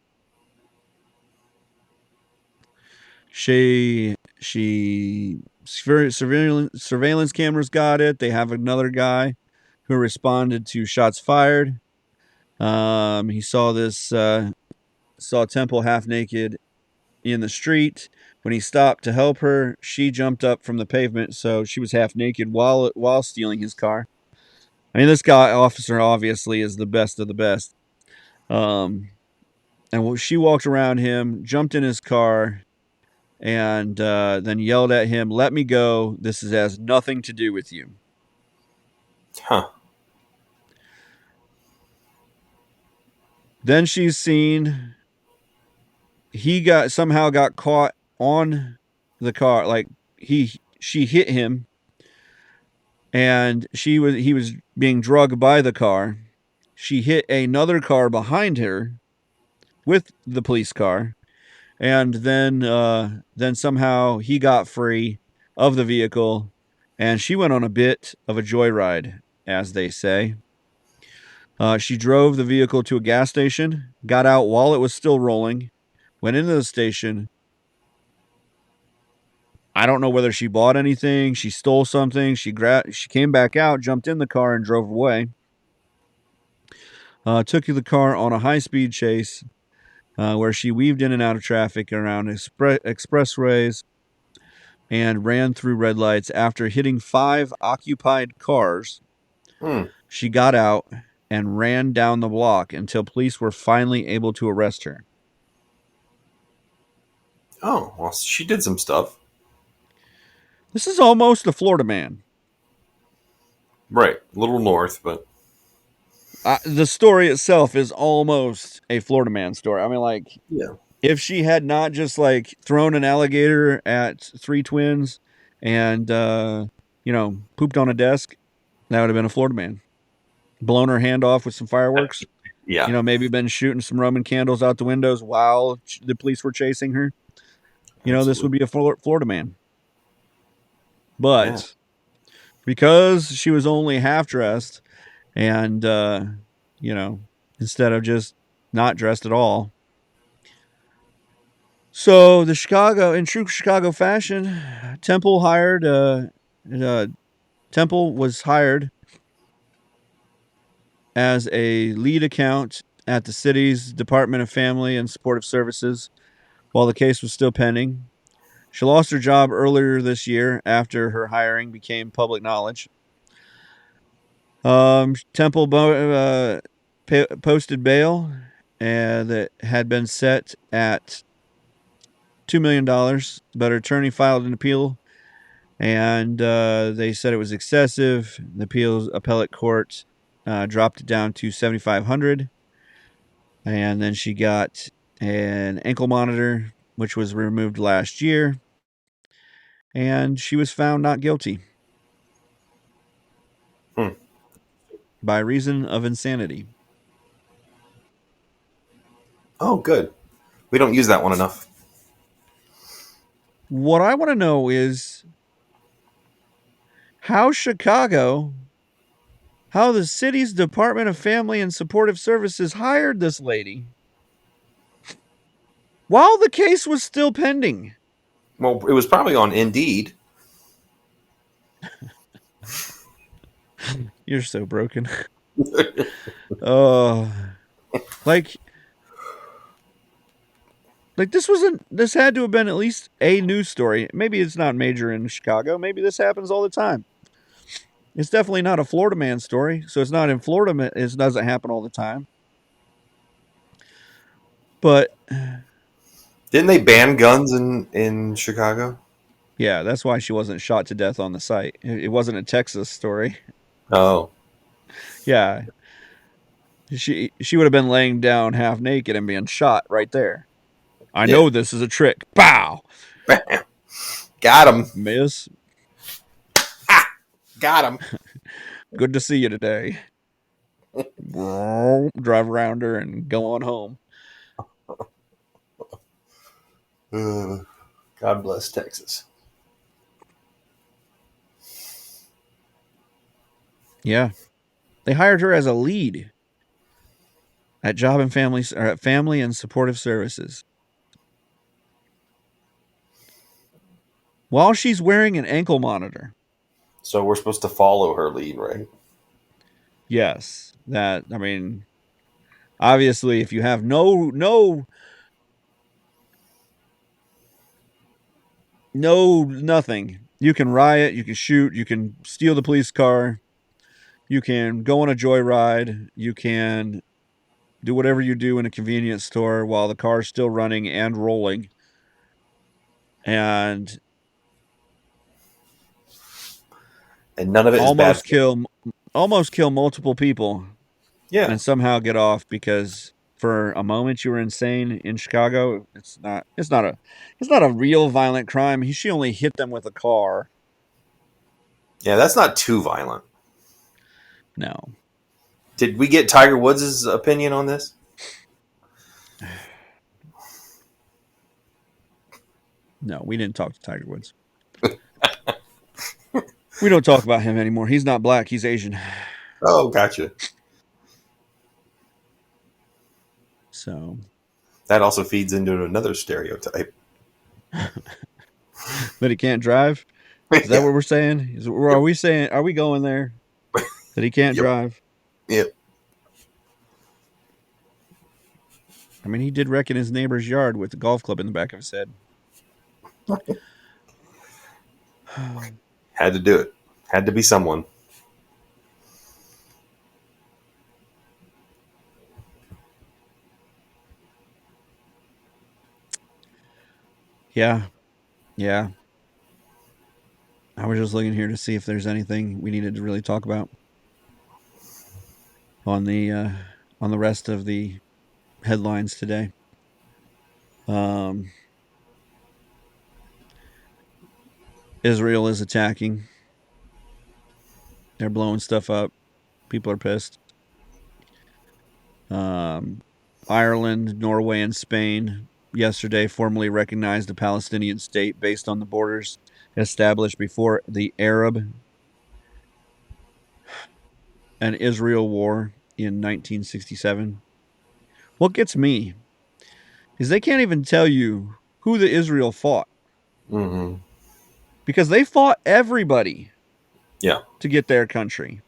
Speaker 2: Surveillance cameras got it. They have another guy who responded to shots fired. He saw Temple half naked in the street. When he stopped to help her, she jumped up from the pavement, so she was half naked while stealing his car. I mean, this guy officer obviously is the best of the best. And she walked around him, jumped in his car, and then yelled at him, "Let me go. This has nothing to do with you."
Speaker 4: Huh.
Speaker 2: Then she's seen he somehow got caught on the car, like she hit him, and he was being drugged by the car. She hit another car behind her with the police car, and then somehow he got free of the vehicle, and she went on a bit of a joyride, as they say. She drove the vehicle to a gas station, got out while it was still rolling, went into the station. I don't know whether she bought anything, she stole something, she came back out, jumped in the car, and drove away. Took the car on a high-speed chase where she weaved in and out of traffic around expressways and ran through red lights. After hitting 5 occupied cars, she got out and ran down the block until police were finally able to arrest her.
Speaker 4: Oh, well, she did some stuff.
Speaker 2: This is almost a Florida man.
Speaker 4: Right. A little north, but...
Speaker 2: the story itself is almost a Florida man story. I mean, like, if she had not just, like, thrown an alligator at 3 twins and, pooped on a desk, that would have been a Florida man. Blown her hand off with some fireworks.
Speaker 4: Yeah.
Speaker 2: Maybe been shooting some Roman candles out the windows while the police were chasing her. This would be a Florida man. But because she was only half dressed and, instead of just not dressed at all. So in true Chicago fashion, Temple was hired as a lead account at the city's Department of Family and Supportive Services while the case was still pending. She lost her job earlier this year after her hiring became public knowledge. Temple posted bail that had been set at $2 million, but her attorney filed an appeal, and they said it was excessive. The appellate court dropped it down to $7,500, and then she got an ankle monitor, which was removed last year, and she was found not guilty by reason of insanity.
Speaker 4: Oh, good. We don't use that one enough.
Speaker 2: What I want to know is how the city's Department of Family and Supportive Services hired this lady while the case was still pending.
Speaker 4: Well, it was probably on Indeed.
Speaker 2: You're so broken. Oh, like this had to have been at least a news story. Maybe it's not major in Chicago. Maybe this happens all the time. It's definitely not a Florida man story. So it's not in Florida. It doesn't happen all the time. But
Speaker 4: Didn't they ban guns in Chicago?
Speaker 2: yeah, that's why she wasn't shot to death on the site. It wasn't a Texas story.
Speaker 4: Oh.
Speaker 2: Yeah. She would have been laying down half naked and being shot right there. I know this is a trick. Bow.
Speaker 4: Got him.
Speaker 2: Miss.
Speaker 4: Got him.
Speaker 2: Good to see you today. Drive around her and go on home.
Speaker 4: God bless Texas.
Speaker 2: Yeah. They hired her as a lead at Job and Family, or at Family and Supportive Services. While she's wearing an ankle monitor.
Speaker 4: So we're supposed to follow her lead, right?
Speaker 2: Yes. Obviously, if you have nothing, you can riot, you can shoot, you can steal the police car, you can go on a joyride, you can do whatever you do in a convenience store while the car's still running and rolling. And
Speaker 4: none of it
Speaker 2: almost
Speaker 4: is
Speaker 2: kill multiple people.
Speaker 4: Yeah.
Speaker 2: And somehow get off because for a moment you were insane in Chicago. It's not a real violent crime. She only hit them with a car.
Speaker 4: Yeah, that's not too violent.
Speaker 2: No.
Speaker 4: Did we get Tiger Woods' opinion on this?
Speaker 2: No, we didn't talk to Tiger Woods. We don't talk about him anymore. He's not black. He's Asian.
Speaker 4: Oh, gotcha.
Speaker 2: So
Speaker 4: that also feeds into another stereotype.
Speaker 2: That he can't drive? Is that what we're saying? Are we going there? That he can't drive?
Speaker 4: Yep.
Speaker 2: I mean, he did wreck in his neighbor's yard with the golf club in the back of his head.
Speaker 4: Had to do it. Had to be someone.
Speaker 2: Yeah. I was just looking here to see if there's anything we needed to really talk about on the rest of the headlines today. Israel is attacking. They're blowing stuff up. People are pissed. Ireland, Norway, and Spain yesterday formally recognized a Palestinian state based on the borders established before the Arab and Israel War in 1967. What gets me is they can't even tell you who the Israel fought.
Speaker 4: Mm-hmm.
Speaker 2: Because they fought everybody.
Speaker 4: Yeah.
Speaker 2: To get their country.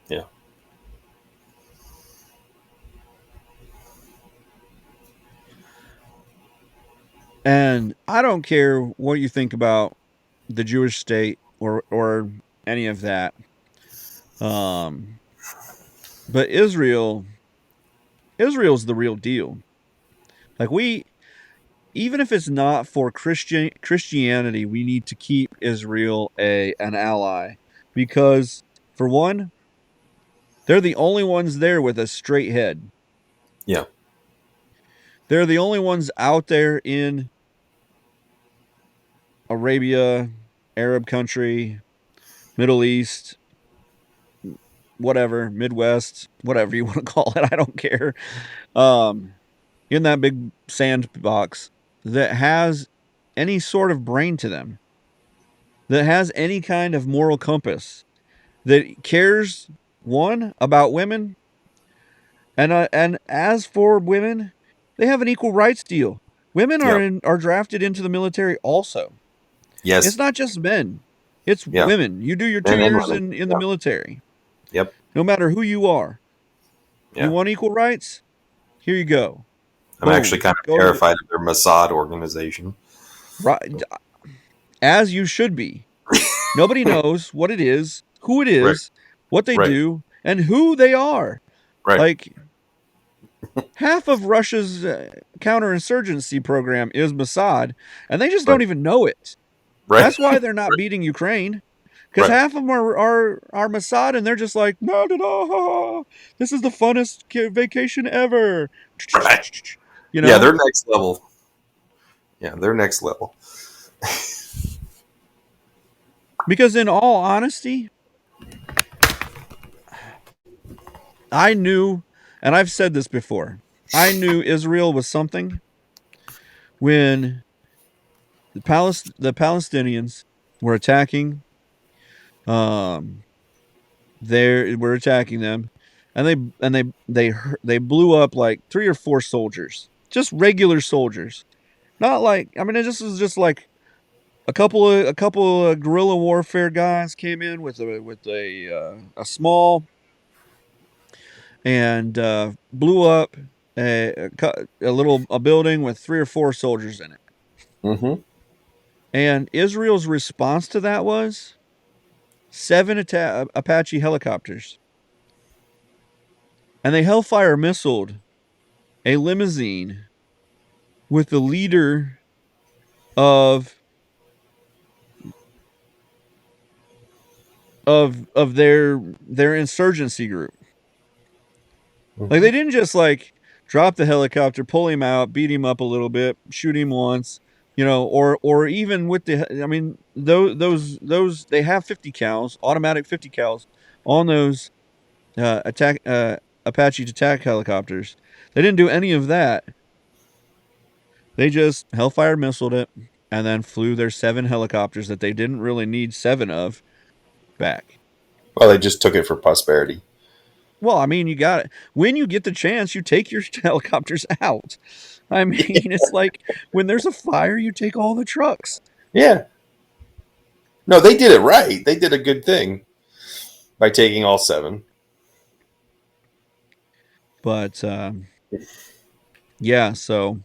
Speaker 4: Yeah.
Speaker 2: And I don't care what you think about the Jewish state or any of that. But Israel's the real deal. Like even if it's not for Christianity, we need to keep Israel an ally because, for one, they're the only ones there with a straight head.
Speaker 4: Yeah.
Speaker 2: They're the only ones out there in Arabia, Arab country, Middle East, whatever, Midwest, whatever you want to call it. I don't care. In that big sandbox that has any sort of brain to them, that has any kind of moral compass, that cares, one, about women, and as for women, they have an equal rights deal. Women
Speaker 4: Yep.
Speaker 2: are drafted into the military also. It's
Speaker 4: Yes.
Speaker 2: not just men. It's
Speaker 4: Yeah.
Speaker 2: women. You do your 2
Speaker 4: Men and
Speaker 2: years
Speaker 4: women.
Speaker 2: in the military.
Speaker 4: Yep.
Speaker 2: No matter who you are.
Speaker 4: Yeah.
Speaker 2: You want equal rights? Here you go.
Speaker 4: I'm actually
Speaker 2: Boom.
Speaker 4: kind of
Speaker 2: Go to
Speaker 4: terrified of their Mossad organization.
Speaker 2: right, as you should be. Nobody knows what it is, who it
Speaker 4: Right.
Speaker 2: is, what they
Speaker 4: Right.
Speaker 2: do, and who they are.
Speaker 4: Right.
Speaker 2: Like half of Russia's counterinsurgency program is Mossad, and they just don't
Speaker 4: Right.
Speaker 2: even know it.
Speaker 4: Right.
Speaker 2: That's why they're not beating Ukraine. Because
Speaker 4: Right.
Speaker 2: half of them are Mossad, and they're just like, no, no, no, this is the funnest vacation ever.
Speaker 4: Right.
Speaker 2: You
Speaker 4: Yeah,
Speaker 2: know?
Speaker 4: they're next level. Yeah, they're next level.
Speaker 2: Because in all honesty, I knew, and I've said this before, I knew Israel was something when the Palestinians were attacking. They were attacking them, and they blew up like 3 or 4 soldiers, just regular soldiers. Not like, I mean, it just was just like a couple of guerrilla warfare guys came in with a small and blew up a building with 3 or 4 soldiers in it.
Speaker 4: Mm-hmm.
Speaker 2: And Israel's response to that was 7 Apache helicopters, and they Hellfire missiled a limousine with the leader of their insurgency group. Like, they didn't just like drop the helicopter, pull him out, beat him up a little bit, shoot him once, or even with I mean, those they have 50 cals, automatic 50 cals on those attack Apache attack helicopters. They didn't do any of that. They just Hellfire missiled it and then flew their 7 helicopters that they didn't really need 7 of back.
Speaker 4: Well, they just took it for prosperity.
Speaker 2: Well, I mean, you got it. When you get the chance, you take your helicopters out. I mean, it's like when there's a fire, you take all the trucks.
Speaker 4: Yeah. No, they did it right. They did a good thing by taking all 7.
Speaker 2: But yeah, so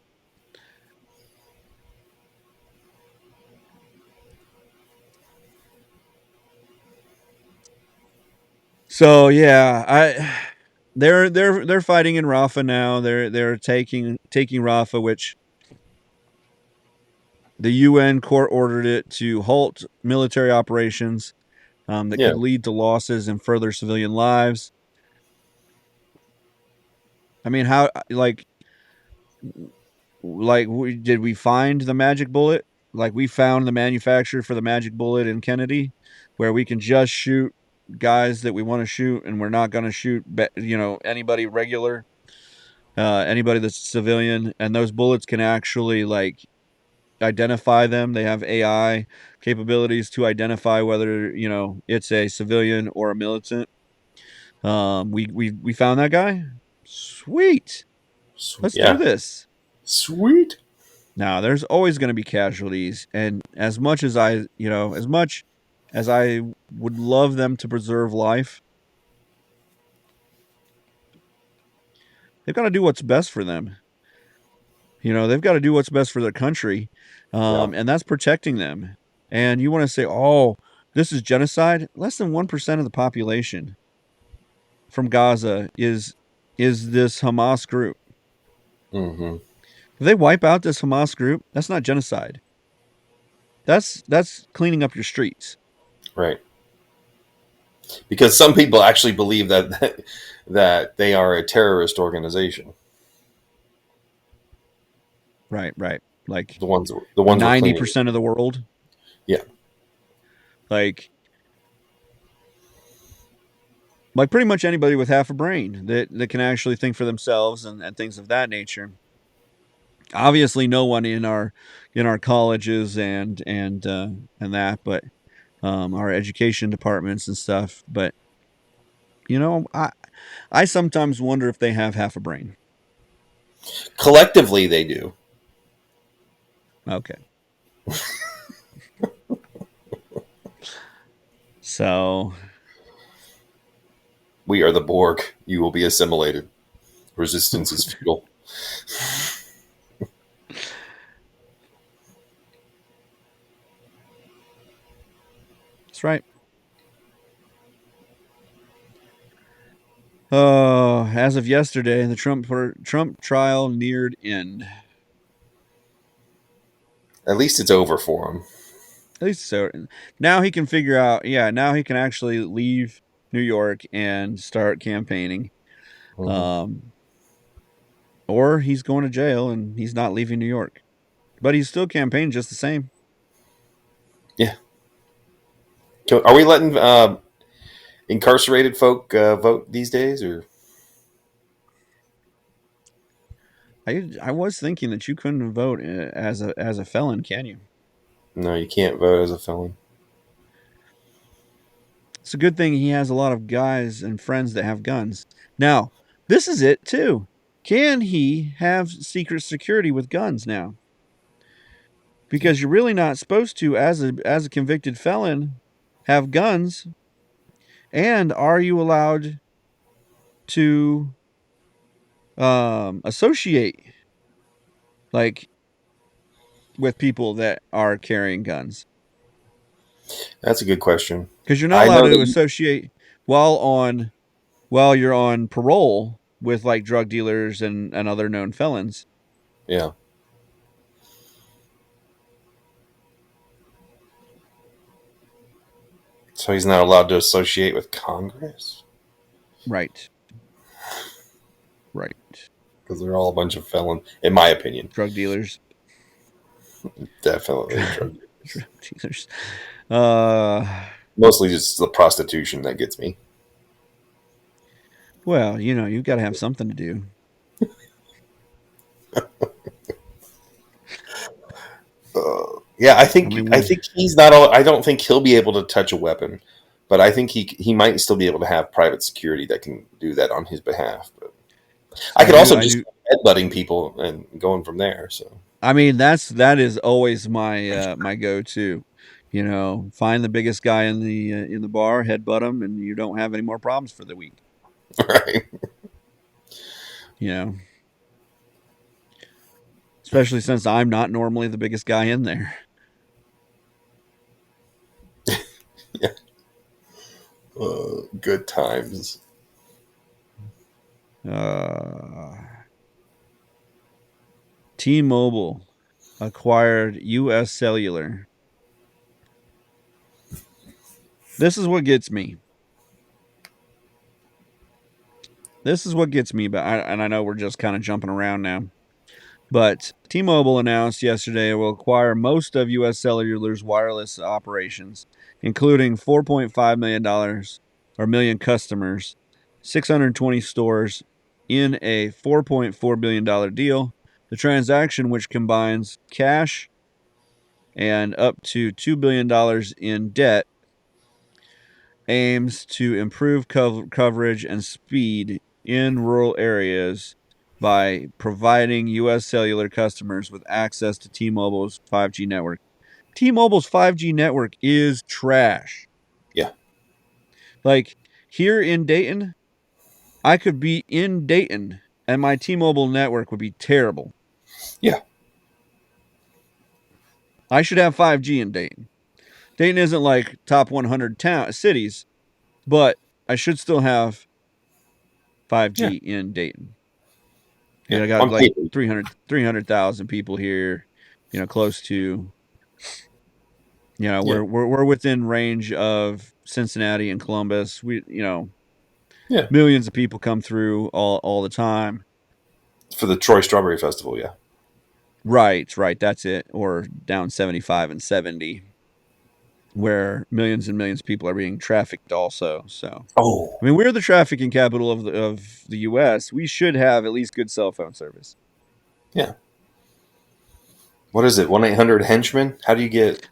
Speaker 2: yeah, they're fighting in Rafah now. They're taking Rafah, which the UN court ordered it to halt military operations that
Speaker 4: Yeah.
Speaker 2: could lead to losses and further civilian lives. I mean, how did we find the magic bullet? Like, we found the manufacturer for the magic bullet in Kennedy, where we can just shoot guys that we want to shoot, and we're not going to shoot anybody regular, anybody that's civilian, and those bullets can actually like identify them. They have AI capabilities to identify whether it's a civilian or a militant. We found that guy. Sweet. Let's do this.
Speaker 4: Sweet.
Speaker 2: Now, there's always going to be casualties, and as much as I would love them to preserve life, they've got to do what's best for them. They've got to do what's best for their country, and that's protecting them. And you want to say, "Oh, this is genocide?" Less than 1% of the population from Gaza is this Hamas group.
Speaker 4: Mm-hmm.
Speaker 2: If they wipe out this Hamas group, that's not genocide. That's cleaning up your streets.
Speaker 4: Right. Because some people actually believe that they are a terrorist organization.
Speaker 2: Right. Like
Speaker 4: The ones we're cleaning.
Speaker 2: 90% of the world.
Speaker 4: Yeah.
Speaker 2: Like pretty much anybody with half a brain that can actually think for themselves and things of that nature. Obviously, no one in our colleges and that, but our education departments and stuff. But I sometimes wonder if they have half a brain.
Speaker 4: Collectively, they do.
Speaker 2: Okay. So
Speaker 4: We are the Borg. You will be assimilated. Resistance is futile.
Speaker 2: that's right. As of yesterday, the Trump trial neared end.
Speaker 4: At least it's over for him.
Speaker 2: At least so. Now he can figure out. Yeah, now he can actually leave New York and start campaigning.
Speaker 4: Mm-hmm.
Speaker 2: Or he's going to jail and he's not leaving New York, but he's still campaigning just the same.
Speaker 4: Yeah. Are we letting incarcerated folk vote these days, or?
Speaker 2: I was thinking that you couldn't vote as a felon, can you?
Speaker 4: No, you can't vote as a felon.
Speaker 2: It's a good thing he has a lot of guys and friends that have guns. Now, this is it too. Can he have secret security with guns now? Because you're really not supposed to, as a convicted felon, have guns. And are you allowed to associate like with people that are carrying guns?
Speaker 4: That's a good question.
Speaker 2: Because you're not
Speaker 4: I
Speaker 2: allowed
Speaker 4: know
Speaker 2: to
Speaker 4: that.
Speaker 2: associate while you're on parole with like drug dealers and other known felons.
Speaker 4: Yeah. So he's not allowed to associate with Congress?
Speaker 2: Right.
Speaker 4: Because they're all a bunch of felons, in my opinion.
Speaker 2: Drug dealers.
Speaker 4: Definitely drug
Speaker 2: dealers.
Speaker 4: Mostly just the prostitution that gets me.
Speaker 2: Well, you've got to have something to do.
Speaker 4: Yeah, I think he's not. I don't think he'll be able to touch a weapon, but I think he might still be able to have private security that can do that on his behalf. But I could also just headbutting people and going from there. So
Speaker 2: I mean, that is always my my go-to. Find the biggest guy in the bar, headbutt him, and you don't have any more problems for the week.
Speaker 4: Right.
Speaker 2: Especially since I'm not normally the biggest guy in there.
Speaker 4: Yeah. Good times.
Speaker 2: T-Mobile acquired U.S. Cellular. This is what gets me. But I know we're just kind of jumping around now. But T-Mobile announced yesterday it will acquire most of U.S. Cellular's wireless operations, including $4.5 million customers, 620 stores, in a $4.4 billion deal. The transaction, which combines cash and up to $2 billion in debt, aims to improve coverage and speed in rural areas by providing U.S. Cellular customers with access to T-Mobile's 5G network. T-Mobile's 5G network is trash.
Speaker 4: Yeah.
Speaker 2: Like here in Dayton, I could be in Dayton and my T-Mobile network would be terrible.
Speaker 4: Yeah.
Speaker 2: I should have 5G in Dayton. Dayton isn't like top 100 cities, but I should still have 5G in Dayton. You know, I got like 300,000 people here, you know, close to, you know, we're within range of Cincinnati and Columbus. We, you know,
Speaker 4: Yeah.
Speaker 2: millions of people come through all the time.
Speaker 4: For the Troy Strawberry Festival, yeah.
Speaker 2: Right, that's it. Or down 75 and 70, where millions and millions of people are being trafficked also. So,
Speaker 4: Oh.
Speaker 2: I mean, we're the trafficking capital of the U.S. We should have at least good cell phone service.
Speaker 4: Yeah. What is it? 1-800-HENCHMAN? How do you get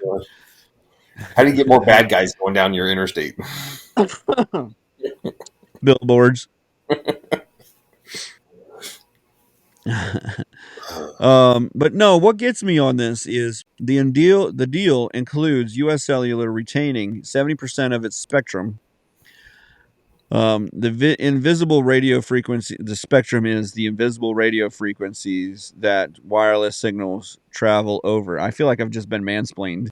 Speaker 4: more, how do you get more bad guys going down your interstate?
Speaker 2: Billboards. But no, what gets me on this is the deal includes U.S. Cellular retaining 70% of its spectrum. The invisible radio frequency, the spectrum is the invisible radio frequencies that wireless signals travel over. I feel like I've just been mansplained.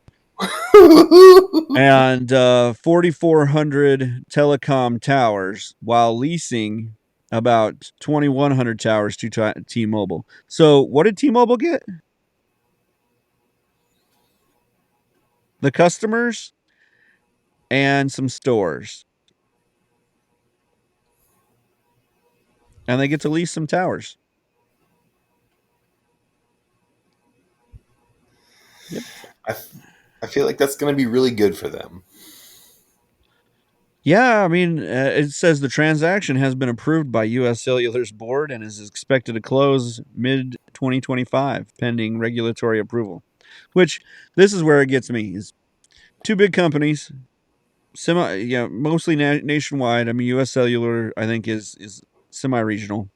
Speaker 2: And 4,400 telecom towers, while leasing about 2,100 towers to T-Mobile. So what did T-Mobile get? The customers and some stores. And they get to lease some towers. Yep.
Speaker 4: I feel like that's going to be really good for them.
Speaker 2: Yeah, I mean, it says the transaction has been approved by U.S. Cellular's board and is expected to close mid-2025, pending regulatory approval. Which, this is where it gets me, is two big companies, mostly nationwide. I mean, U.S. Cellular, I think, is semi-regional,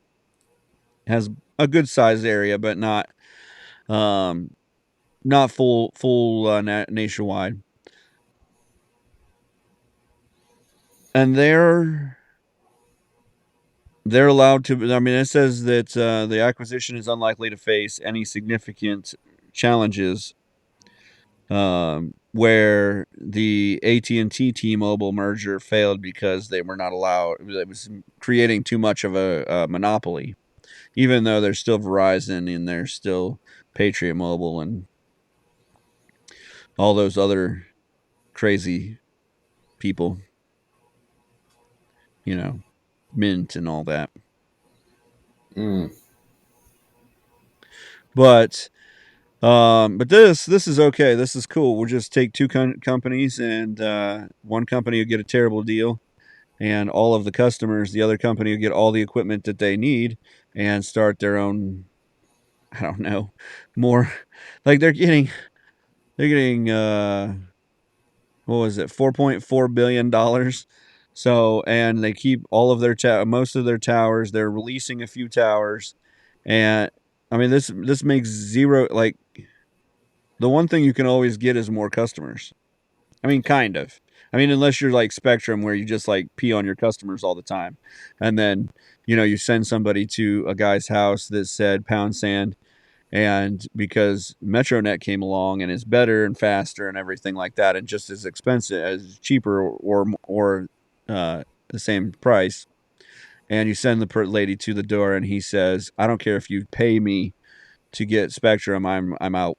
Speaker 2: has a good sized area, but not full nationwide. And they're allowed to. I mean, it says that the acquisition is unlikely to face any significant challenges. Where the AT&T T-Mobile merger failed because they were not allowed. It was creating too much of a monopoly, even though there's still Verizon and there's still Patriot Mobile and all those other crazy people, you know, Mint and all that. But this is okay. This is cool. We'll just take two companies, and one company will get a terrible deal, and all of the customers, the other company will get all the equipment that they need and start their own. I don't know, more like they're getting what was it, $4.4 billion. So, and they keep all of their most of their towers. They're releasing a few towers, and I mean this makes zero. Like, the one thing you can always get is more customers. I mean, kind of. I mean, unless you're like Spectrum, where you just like pee on your customers all the time, and then you send somebody to a guy's house that said pound sand, and because MetroNet came along and is better and faster and everything like that, and just as expensive, as cheaper or the same price, and you send the lady to the door, and he says, "I don't care if you pay me to get Spectrum, I'm out."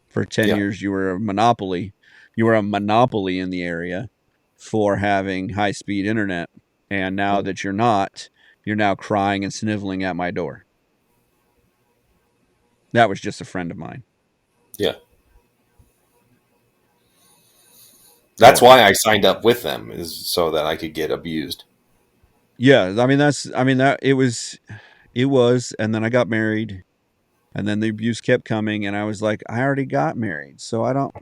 Speaker 2: For 10 years, you were a monopoly. You were a monopoly in the area for having high-speed internet, and now that you're not, you're now crying and sniveling at my door. That was just a friend of mine.
Speaker 4: Yeah. That's why I signed up with them, is so that I could get abused.
Speaker 2: Yeah, I mean that it was, and then I got married, and then the abuse kept coming, and I was like, I already got married, so I don't.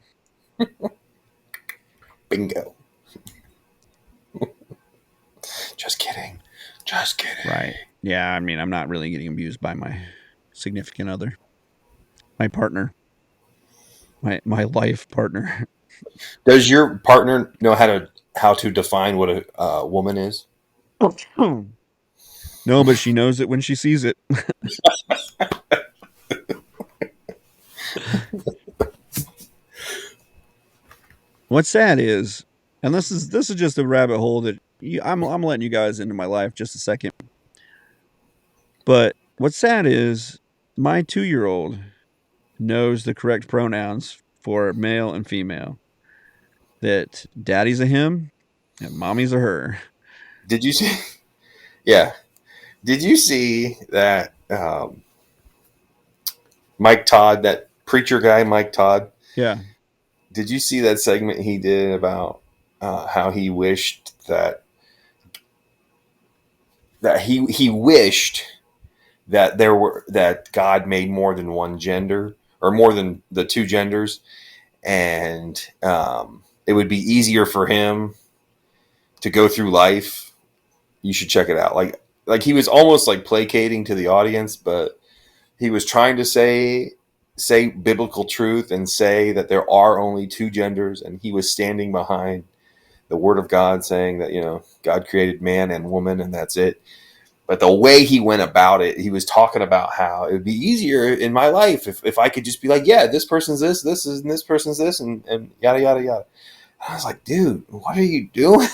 Speaker 4: Bingo. Just kidding.
Speaker 2: Right. Yeah, I mean, I'm not really getting abused by my significant other, my partner, my life partner.
Speaker 4: Does your partner know how to define what a woman is?
Speaker 2: No, but she knows it when she sees it. What's sad is, and this is just a rabbit hole that I'm letting you guys into my life just a second. But what's sad is my 2-year-old knows the correct pronouns for male and female. That daddy's a him and mommy's a her.
Speaker 4: Did you see? Yeah. Did you see that Mike Todd, that preacher guy, Mike Todd?
Speaker 2: Yeah.
Speaker 4: Did you see that segment he did about how he wished that he wished that that God made more than one gender or more than the two genders, and it would be easier for him to go through life. You should check it out. Like he was almost like placating to the audience, but he was trying to say biblical truth and say that there are only two genders, and he was standing behind the word of God, saying that God created man and woman, and that's it. But the way he went about it, he was talking about how it would be easier in my life if I could just be like, yeah, this person's this is, and this person's this, and yada, yada, yada. I was like, dude, what are you doing?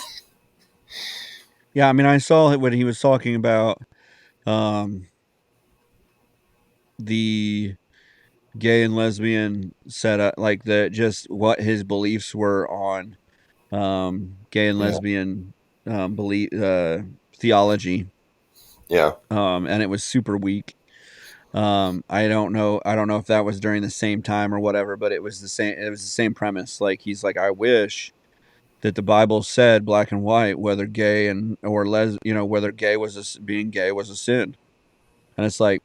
Speaker 2: Yeah, I mean, I saw when he was talking about the gay and lesbian setup, like just what his beliefs were on gay and
Speaker 4: Yeah.
Speaker 2: lesbian belief theology,
Speaker 4: Yeah.
Speaker 2: and it was super weak. I don't know if that was during the same time or whatever, but it was the same. It was the same premise. Like he's like, I wish that the Bible said black and white whether gay and or whether being gay was a sin, and it's like,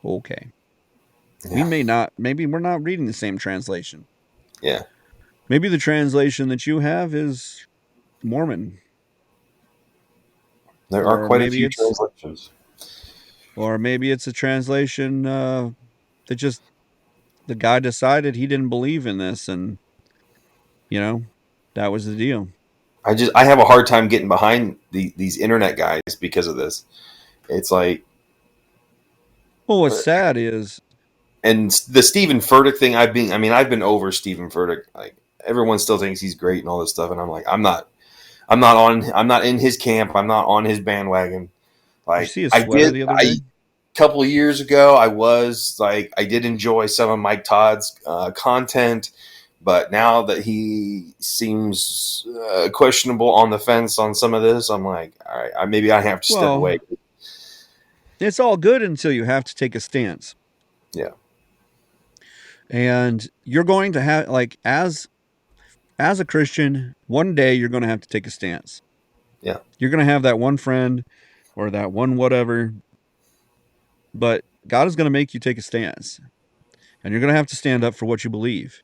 Speaker 2: okay, we
Speaker 4: Yeah.
Speaker 2: may not, maybe we're not reading the same translation.
Speaker 4: Yeah.
Speaker 2: Maybe the translation that you have is Mormon,
Speaker 4: There are
Speaker 2: or
Speaker 4: quite a
Speaker 2: maybe
Speaker 4: few
Speaker 2: it's
Speaker 4: translations.
Speaker 2: a translation that just the guy decided he didn't believe in this, and you know that was the deal.
Speaker 4: I have a hard time getting behind these internet guys because of this. It's like,
Speaker 2: Well, what's sad is,
Speaker 4: and the Stephen Furtick thing. I've been over Stephen Furtick. Like everyone still thinks he's great and all this stuff, and I'm like, I'm not in his camp. I'm not on his bandwagon.
Speaker 2: did you
Speaker 4: Like
Speaker 2: see his sweater the other day?
Speaker 4: couple of years ago, I did enjoy some of Mike Todd's content, but now that he seems questionable on the fence on some of this, I'm like, all right, maybe I have to step
Speaker 2: Well,
Speaker 4: away.
Speaker 2: it's all good until you have to take a stance.
Speaker 4: Yeah.
Speaker 2: And you're going to have, like, as a Christian, one day you're going to have to take a stance.
Speaker 4: Yeah.
Speaker 2: You're going to have that one friend or that one whatever, but God is going to make you take a stance. And you're going to have to stand up for what you believe.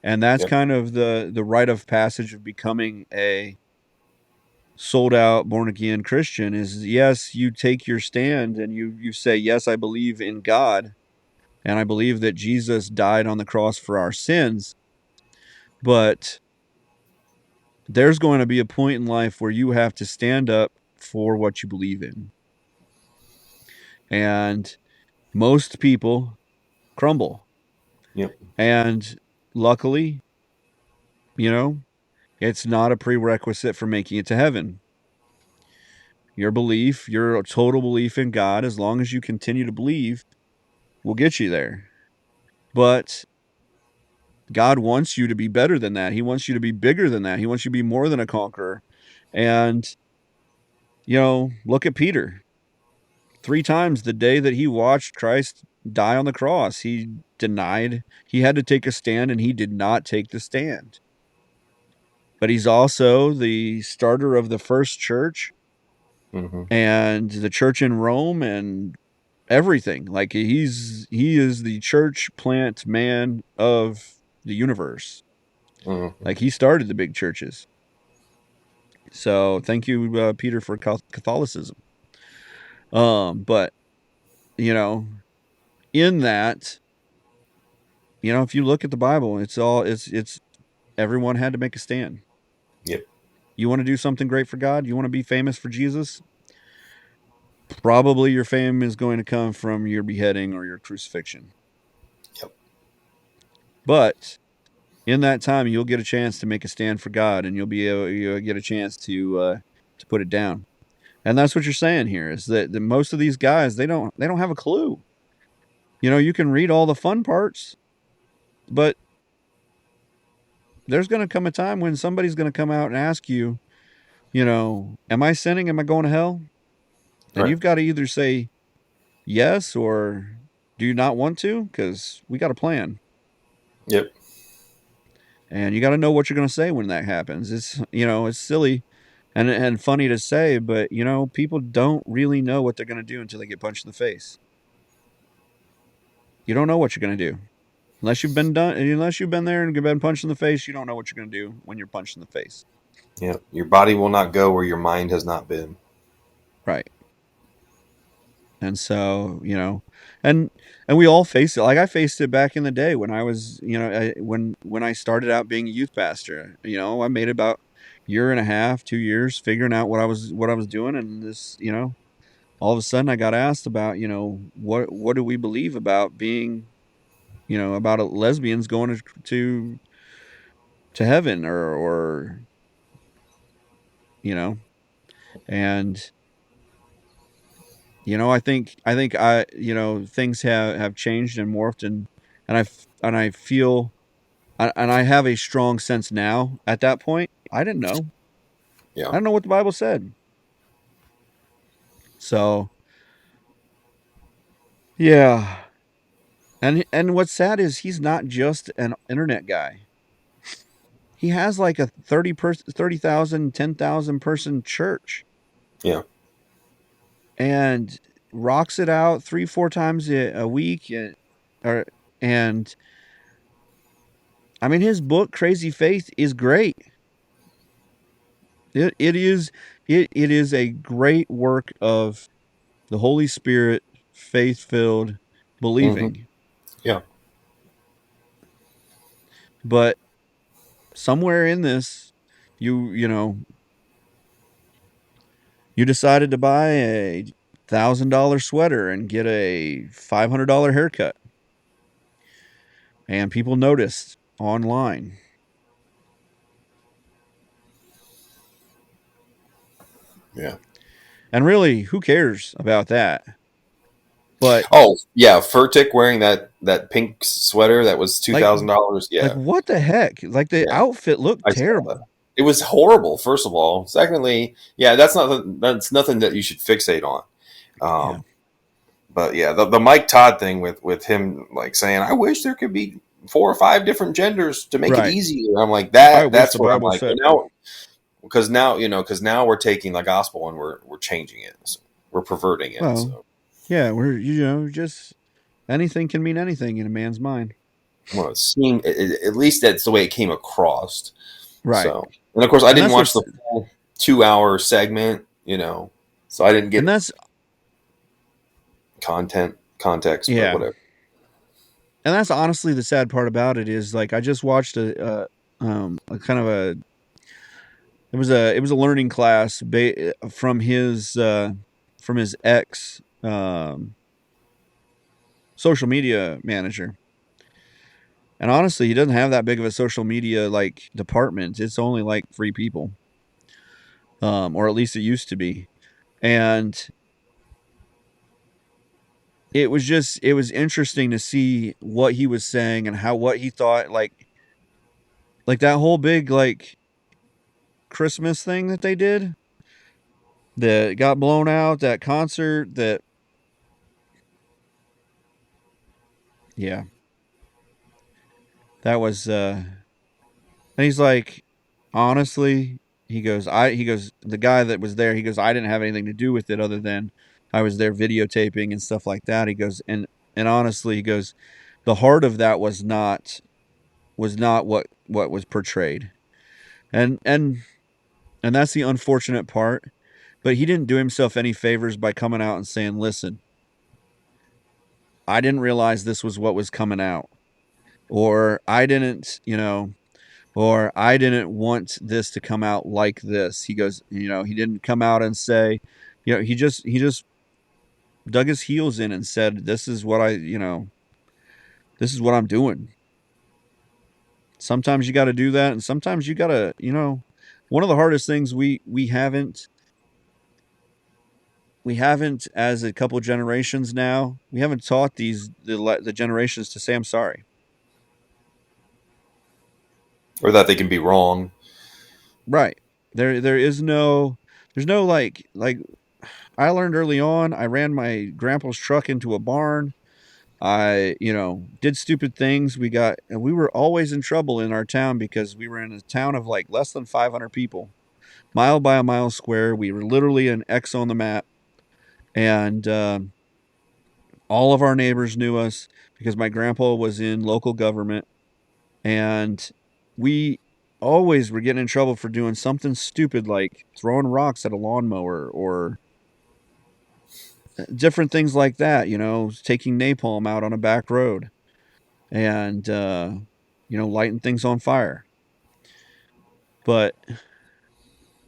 Speaker 2: And that's
Speaker 4: Yep.
Speaker 2: kind of the rite of passage of becoming a sold out born again Christian is, yes, you take your stand and you say, yes, I believe in God and I believe that Jesus died on the cross for our sins. But there's going to be a point in life where you have to stand up for what you believe in. And most people crumble.
Speaker 4: Yep.
Speaker 2: And luckily, it's not a prerequisite for making it to heaven. Your belief, your total belief in God, as long as you continue to believe, will get you there. But God wants you to be better than that. He wants you to be bigger than that. He wants you to be more than a conqueror. And, look at Peter. 3 times the day that he watched Christ die on the cross, he denied. He had to take a stand, and he did not take the stand. But he's also the starter of the first church
Speaker 4: Mm-hmm.
Speaker 2: and the church in Rome and everything. Like he is the church plant man of the universe.
Speaker 4: Mm-hmm.
Speaker 2: Like he started the big churches. So thank you, Peter, for Catholicism. But in that, if you look at the Bible, it's everyone had to make a stand.
Speaker 4: Yep.
Speaker 2: You want to do something great for God? You want to be famous for Jesus? Probably your fame is going to come from your beheading or your crucifixion.
Speaker 4: Yep.
Speaker 2: But in that time, you'll get a chance to make a stand for God, and you'll get a chance to put it down. And that's what you're saying here is that most of these guys, they don't have a clue. You can read all the fun parts, but there's going to come a time when somebody's going to come out and ask you, am I sinning? Am I going to hell? And
Speaker 4: Right.
Speaker 2: you've got to either say yes or do you not want to? Because we got a plan.
Speaker 4: Yep.
Speaker 2: And you got to know what you're going to say when that happens. It's silly and funny to say, but people don't really know what they're going to do until they get punched in the face. You don't know what you're going to do. Unless you've been there and been punched in the face, you don't know what you're going to do when you're punched in the face.
Speaker 4: Yeah. Your body will not go where your mind has not been.
Speaker 2: Right. And so, and we all face it. Like I faced it back in the day when I was, when I started out being a youth pastor. I made about year and a half, 2 years figuring out what I was doing, and this, all of a sudden I got asked about, what do we believe about being, about lesbians going to heaven or and I think things have changed and morphed and I feel and I have a strong sense now. At that point, I didn't know.
Speaker 4: Yeah.
Speaker 2: I don't know what the Bible said. So, yeah. And what's sad is he's not just an internet guy. He has like a 30,000, 10,000 person church
Speaker 4: Yeah.
Speaker 2: and rocks it out 3-4 times a week and I mean his book Crazy Faith is great. It is a great work of the Holy Spirit, faith-filled
Speaker 4: Mm-hmm.
Speaker 2: believing.
Speaker 4: Yeah.
Speaker 2: But somewhere in this, you decided to buy a $1,000 sweater and get a $500 haircut, and people noticed online.
Speaker 4: Yeah.
Speaker 2: And really, who cares about that? But
Speaker 4: Oh yeah, Furtick wearing that pink sweater that was
Speaker 2: like,
Speaker 4: $2,000.
Speaker 2: like
Speaker 4: Yeah.
Speaker 2: what the heck? Like the
Speaker 4: Yeah.
Speaker 2: outfit looked
Speaker 4: I saw that.
Speaker 2: terrible.
Speaker 4: It was horrible. First of all. Secondly, yeah, that's nothing that you should fixate on.
Speaker 2: Yeah.
Speaker 4: But yeah, the Mike Todd thing with him like saying, "I wish there could be 4 or 5 different genders to make it
Speaker 2: Right.
Speaker 4: easier." I'm like
Speaker 2: I
Speaker 4: that.
Speaker 2: wish
Speaker 4: That's
Speaker 2: the
Speaker 4: where I'm
Speaker 2: Bible
Speaker 4: like, well,
Speaker 2: said.
Speaker 4: now because now we're taking the gospel and we're changing it. So we're perverting it.
Speaker 2: Well,
Speaker 4: So
Speaker 2: yeah, we're just anything can mean anything in a man's mind.
Speaker 4: well, it seemed at least that's the way it came across.
Speaker 2: Right.
Speaker 4: So and of course I
Speaker 2: And
Speaker 4: didn't
Speaker 2: that's
Speaker 4: watch
Speaker 2: what's
Speaker 4: the full 2 hour segment. So I didn't
Speaker 2: and
Speaker 4: get
Speaker 2: that's
Speaker 4: context, but
Speaker 2: yeah.
Speaker 4: whatever.
Speaker 2: And that's honestly the sad part about it is like I just watched a kind of a it was a learning class from his ex social media manager. And honestly, he doesn't have that big of a social media like department. It's only like 3 people. Or at least it used to be. And it was interesting to see what he was saying and what he thought like that whole big like Christmas thing that they did that got blown out, that concert that yeah, that was and he's like, honestly, he goes, the guy that was there, he goes, I didn't have anything to do with it other than I was there videotaping and stuff like that. He goes, and honestly, he goes, the heart of that was not what was portrayed. And that's the unfortunate part. But he didn't do himself any favors by coming out and saying, listen, I didn't realize this was what was coming out. Or I didn't, or I didn't want this to come out like this. He goes, he didn't come out and say, he just dug his heels in and said, this is what this is what I'm doing. Sometimes you got to do that. And sometimes you got to, one of the hardest things we haven't we haven't, as a couple generations now, we haven't taught the generations to say I'm sorry.
Speaker 4: Or that they can be wrong.
Speaker 2: Right. There is no, there's no like I learned early on. I ran my grandpa's truck into a barn. I, did stupid things. We were always in trouble in our town because we were in a town of like less than 500 people, mile by a mile square. We were literally an X on the map, and all of our neighbors knew us because my grandpa was in local government, and we always were getting in trouble for doing something stupid like throwing rocks at a lawnmower or different things like that, taking napalm out on a back road and, lighting things on fire. But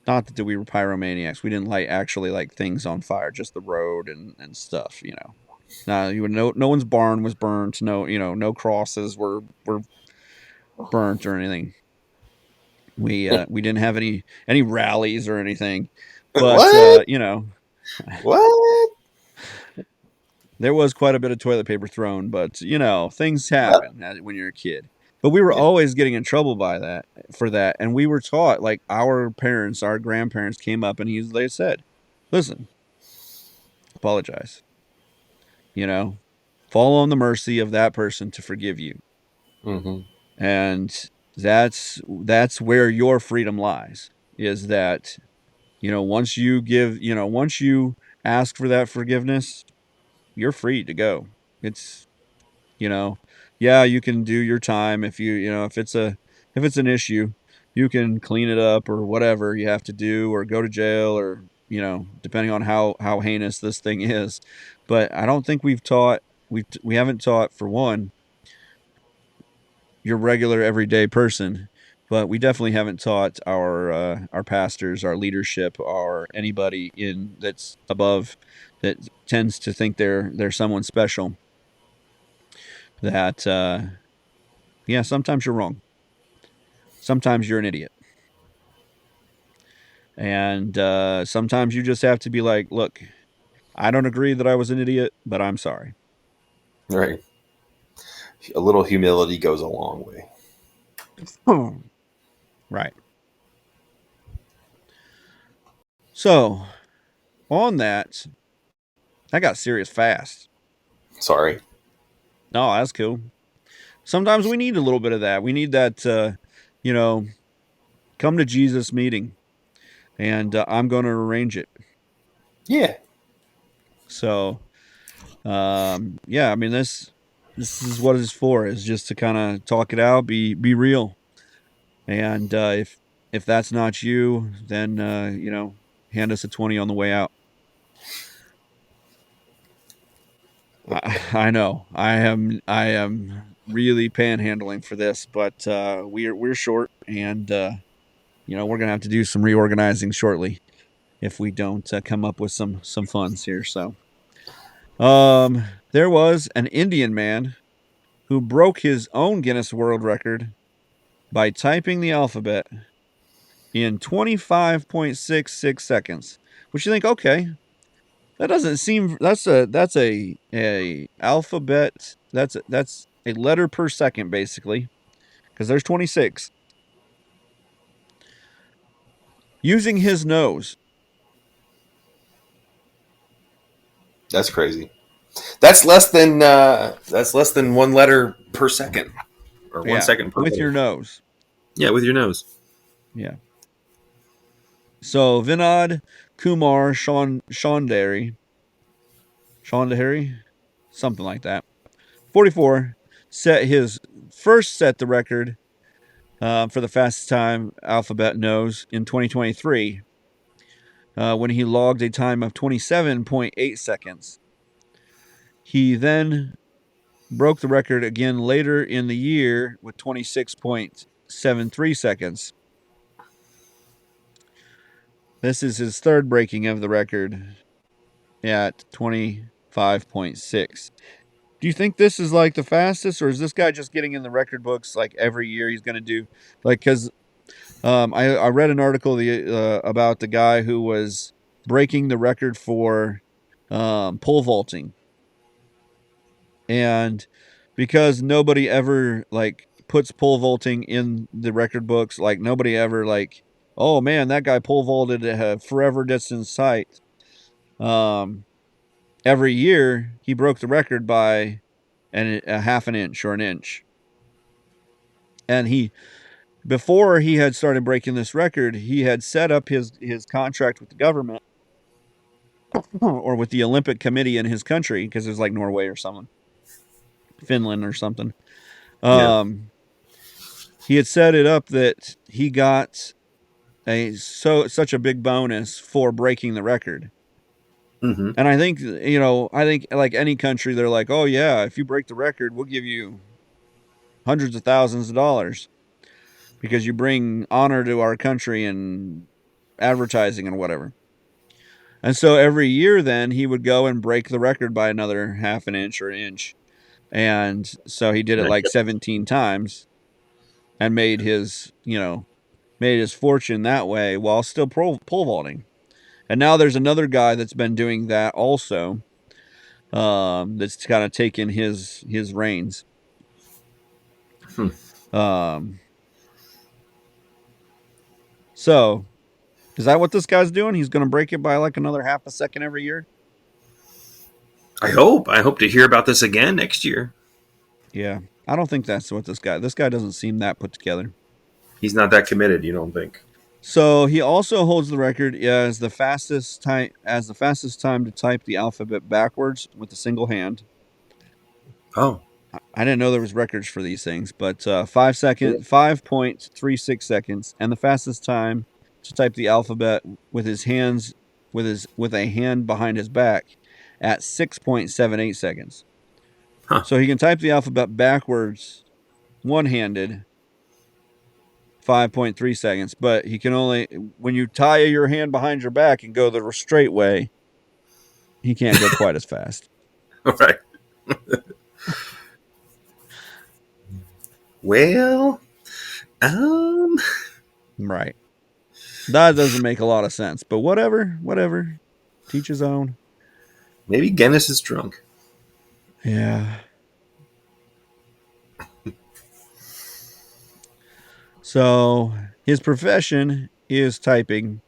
Speaker 2: not that we were pyromaniacs. We didn't actually light things on fire, just the road and stuff, Now, no one's barn was burnt. No, no crosses were burnt or anything. We didn't have any rallies or anything, but
Speaker 4: What? What?
Speaker 2: there was quite a bit of toilet paper thrown. But things happen when you're a kid. But we were
Speaker 4: Yeah.
Speaker 2: always getting in trouble for that, and we were taught, like, our parents, our grandparents came up and they said, "Listen, apologize. Fall on the mercy of that person to forgive you."
Speaker 4: Mm-hmm.
Speaker 2: And that's where your freedom lies, is that, once you ask for that forgiveness, you're free to go. It's, yeah, you can do your time if it's an issue, you can clean it up or whatever you have to do, or go to jail, or, depending on how heinous this thing is. But I don't think we haven't taught, for one, your regular everyday person, but we definitely haven't taught our pastors, our leadership, or anybody in that's above, that tends to think they're someone special, that yeah, sometimes you're wrong. Sometimes you're an idiot. And sometimes you just have to be like, "Look, I don't agree that I was an idiot, but I'm sorry."
Speaker 4: Right. A little humility goes a long way.
Speaker 2: Right. So, on that, I got serious fast.
Speaker 4: Sorry.
Speaker 2: No, that's cool. Sometimes we need a little bit of that. We need that, you know, come to Jesus meeting, and I'm going to arrange it.
Speaker 4: Yeah.
Speaker 2: So, yeah, I mean, this is what it's for, is just to kind of talk it out, be real. And if that's not you, then hand us a 20 on the way out. I know I am really panhandling for this, but we're short, and we're gonna have to do some reorganizing shortly if we don't come up with some funds here. So, there was an Indian man who broke his own Guinness World Record by typing the alphabet in 25.66 seconds. Which, you think, okay, that doesn't seem, that's a alphabet, that's a letter per second, basically, because there's 26. Using his nose.
Speaker 4: That's crazy. That's less than one letter per second, or 1 second per
Speaker 2: with
Speaker 4: letter.
Speaker 2: your nose.
Speaker 4: Yeah, with your nose.
Speaker 2: Yeah. So Vinod Kumar Shaundari, something like that, 44, set the record for the fastest time alphabet nose in 2023, when he logged a time of 27.8 seconds. He then broke the record again later in the year with 26.73 seconds. This is his third breaking of the record at 25.6. Do you think this is like the fastest, or is this guy just getting in the record books like every year he's going to do? Like, because I read an article about the guy who was breaking the record for pole vaulting. And because nobody ever like puts pole vaulting in the record books, like nobody ever like, oh man, that guy pole vaulted a forever distance height. Every year he broke the record by a half an inch or an inch. And before he had started breaking this record, he had set up his contract with the government or with the Olympic Committee in his country, because it was like Norway or something, Finland or something.
Speaker 4: Yeah.
Speaker 2: He had set it up that he got such a big bonus for breaking the record.
Speaker 4: Mm-hmm.
Speaker 2: And I think like any country, they're like, oh yeah, if you break the record, we'll give you hundreds of thousands of dollars because you bring honor to our country and advertising and whatever. And so every year then he would go and break the record by another half an inch or an inch. And so he did it like 17 times and made his fortune that way while still pole vaulting. And now there's another guy that's been doing that also, that's kind of taken his reins. So is that what this guy's doing? He's going to break it by like another half a second every year?
Speaker 4: I hope to hear about this again next year.
Speaker 2: Yeah. I don't think that's what this guy doesn't seem that put together.
Speaker 4: He's not that committed, you don't think?
Speaker 2: So he also holds the record as the fastest time to type the alphabet backwards with a single hand.
Speaker 4: Oh,
Speaker 2: I didn't know there was records for these things, but 5.36 seconds, and the fastest time to type the alphabet with his hands with a hand behind his back at 6.78 seconds.
Speaker 4: Huh.
Speaker 2: So he can type the alphabet backwards one-handed 5.3 seconds, but he can only, when you tie your hand behind your back and go the straight way, he can't go quite as fast.
Speaker 4: right. Well,
Speaker 2: right. That doesn't make a lot of sense, but whatever. Teach his own.
Speaker 4: Maybe Guinness is drunk.
Speaker 2: Yeah. So his profession is typing,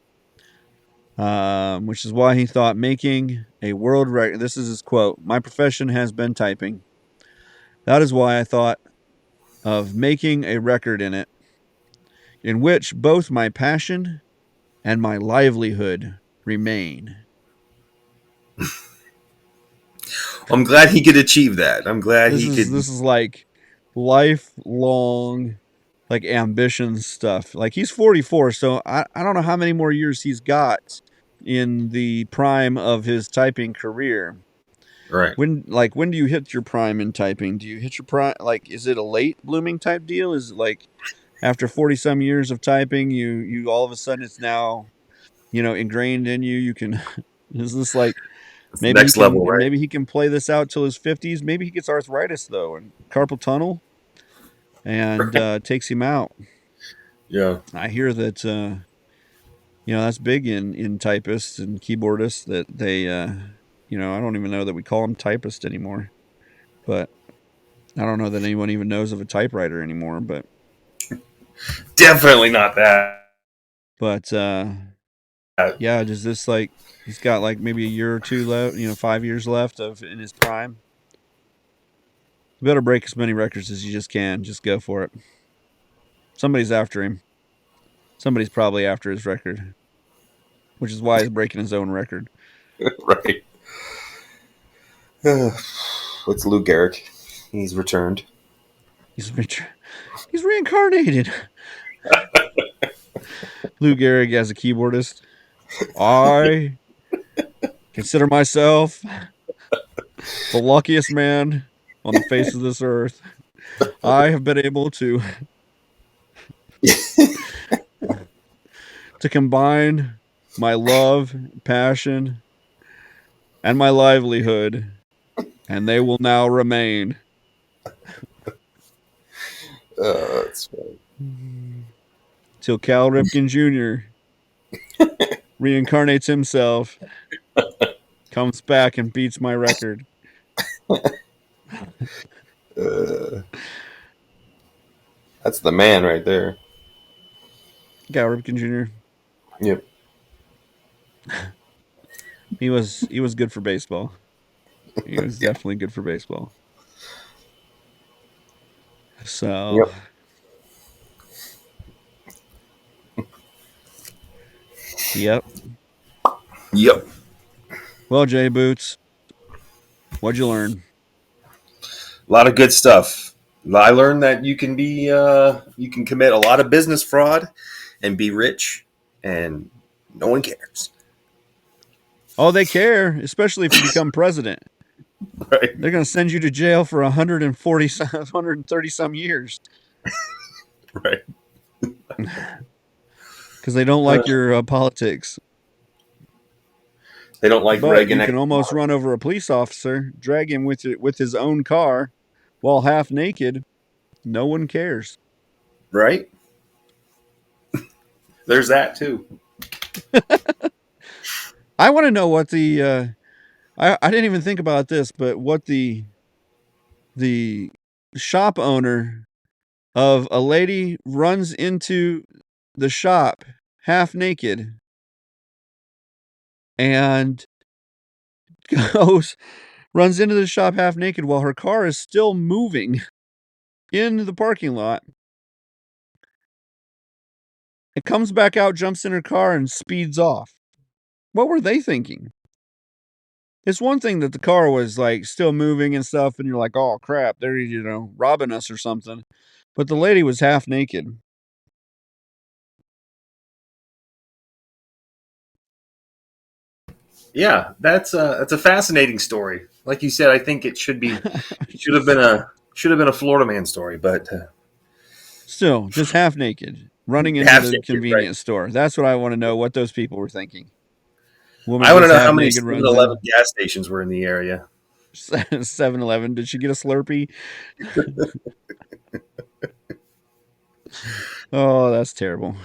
Speaker 2: which is why he thought making a world record. This is his quote: "My profession has been typing. That is why I thought of making a record in it, in which both my passion and my livelihood remain."
Speaker 4: I'm glad he could achieve that. I'm glad
Speaker 2: This
Speaker 4: he could.
Speaker 2: is like lifelong, like ambition stuff. Like he's 44, so I don't know how many more years he's got in the prime of his typing career.
Speaker 4: Right.
Speaker 2: When do you hit your prime in typing? Do you hit your prime? Like, is it a late blooming type deal? Is it like after 40 some years of typing, you all of a sudden it's now, ingrained in you? You can, is this like, maybe
Speaker 4: next level, right?
Speaker 2: Maybe he can play this out till his 50s. Maybe he gets arthritis though and carpal tunnel and takes him out.
Speaker 4: Yeah.
Speaker 2: I hear that, that's big in typists and keyboardists that they, I don't even know that we call them typists anymore, but I don't know that anyone even knows of a typewriter anymore, but
Speaker 4: definitely not that.
Speaker 2: But, yeah, does this like, he's got like maybe a year or two left, 5 years left in his prime. You better break as many records as you just can. Just go for it. Somebody's after him. Somebody's probably after his record, which is why he's breaking his own record.
Speaker 4: Right. What's Lou Gehrig? He's returned.
Speaker 2: He's reincarnated. Lou Gehrig as a keyboardist. I consider myself the luckiest man on the face of this earth. I have been able to combine my love, passion, and my livelihood, and they will now remain.
Speaker 4: That's funny.
Speaker 2: Till Cal Ripken Jr. reincarnates himself comes back and beats my record.
Speaker 4: That's the man right there.
Speaker 2: Cal Ripken Jr.
Speaker 4: Yep.
Speaker 2: He was good for baseball. He was definitely good for baseball. So,
Speaker 4: Yep.
Speaker 2: Yep.
Speaker 4: Yep.
Speaker 2: Well, Jay Boots, what'd you learn?
Speaker 4: A lot of good stuff. I learned that you can be you can commit a lot of business fraud and be rich, and no one cares.
Speaker 2: Oh, they care, especially if you become president.
Speaker 4: Right.
Speaker 2: They're going to send you to jail for 130 some years.
Speaker 4: Right.
Speaker 2: Because they don't like your politics.
Speaker 4: They don't like
Speaker 2: But
Speaker 4: Reagan.
Speaker 2: you can almost run over a police officer, drag him with his own car while half naked. No one cares.
Speaker 4: Right. There's that too.
Speaker 2: I want to know what the I didn't even think about this, but what the shop owner of a lady runs into the shop half naked and runs into the shop half naked while her car is still moving in the parking lot. It comes back out, jumps in her car, and speeds off. What were they thinking? It's one thing that the car was like still moving and stuff, and you're like, oh crap, they're, robbing us or something. But the lady was half naked.
Speaker 4: Yeah, that's a fascinating story. Like you said, I think it should have been a Florida man story, but
Speaker 2: Still, just half naked, running into
Speaker 4: half
Speaker 2: the
Speaker 4: naked,
Speaker 2: convenience store. That's what I want to know, what those people were thinking. Woman
Speaker 4: I want to
Speaker 2: just
Speaker 4: know
Speaker 2: half
Speaker 4: how many
Speaker 2: naked runs
Speaker 4: 7-Eleven gas stations were in the area.
Speaker 2: 7-Eleven. Did she get a Slurpee? Oh, that's terrible.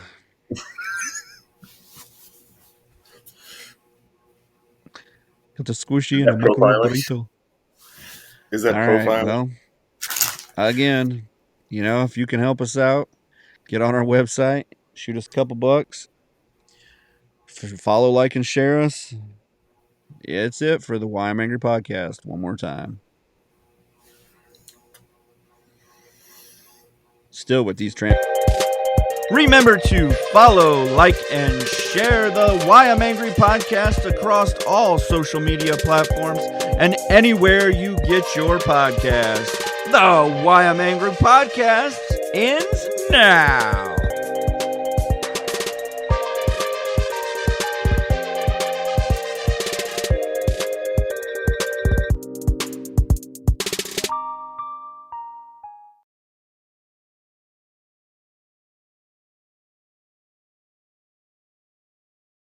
Speaker 2: Got the squishy and a microwave
Speaker 4: profiling?
Speaker 2: burrito.
Speaker 4: Is that
Speaker 2: All right.
Speaker 4: profiling?
Speaker 2: Well, again, if you can help us out, get on our website, shoot us a couple bucks, follow, like, and share us. It's it for the Why I'm Angry podcast. One more time. Still with these
Speaker 1: Remember to follow, like, and share the Why I'm Angry podcast across all social media platforms and anywhere you get your podcast. The Why I'm Angry podcast ends now.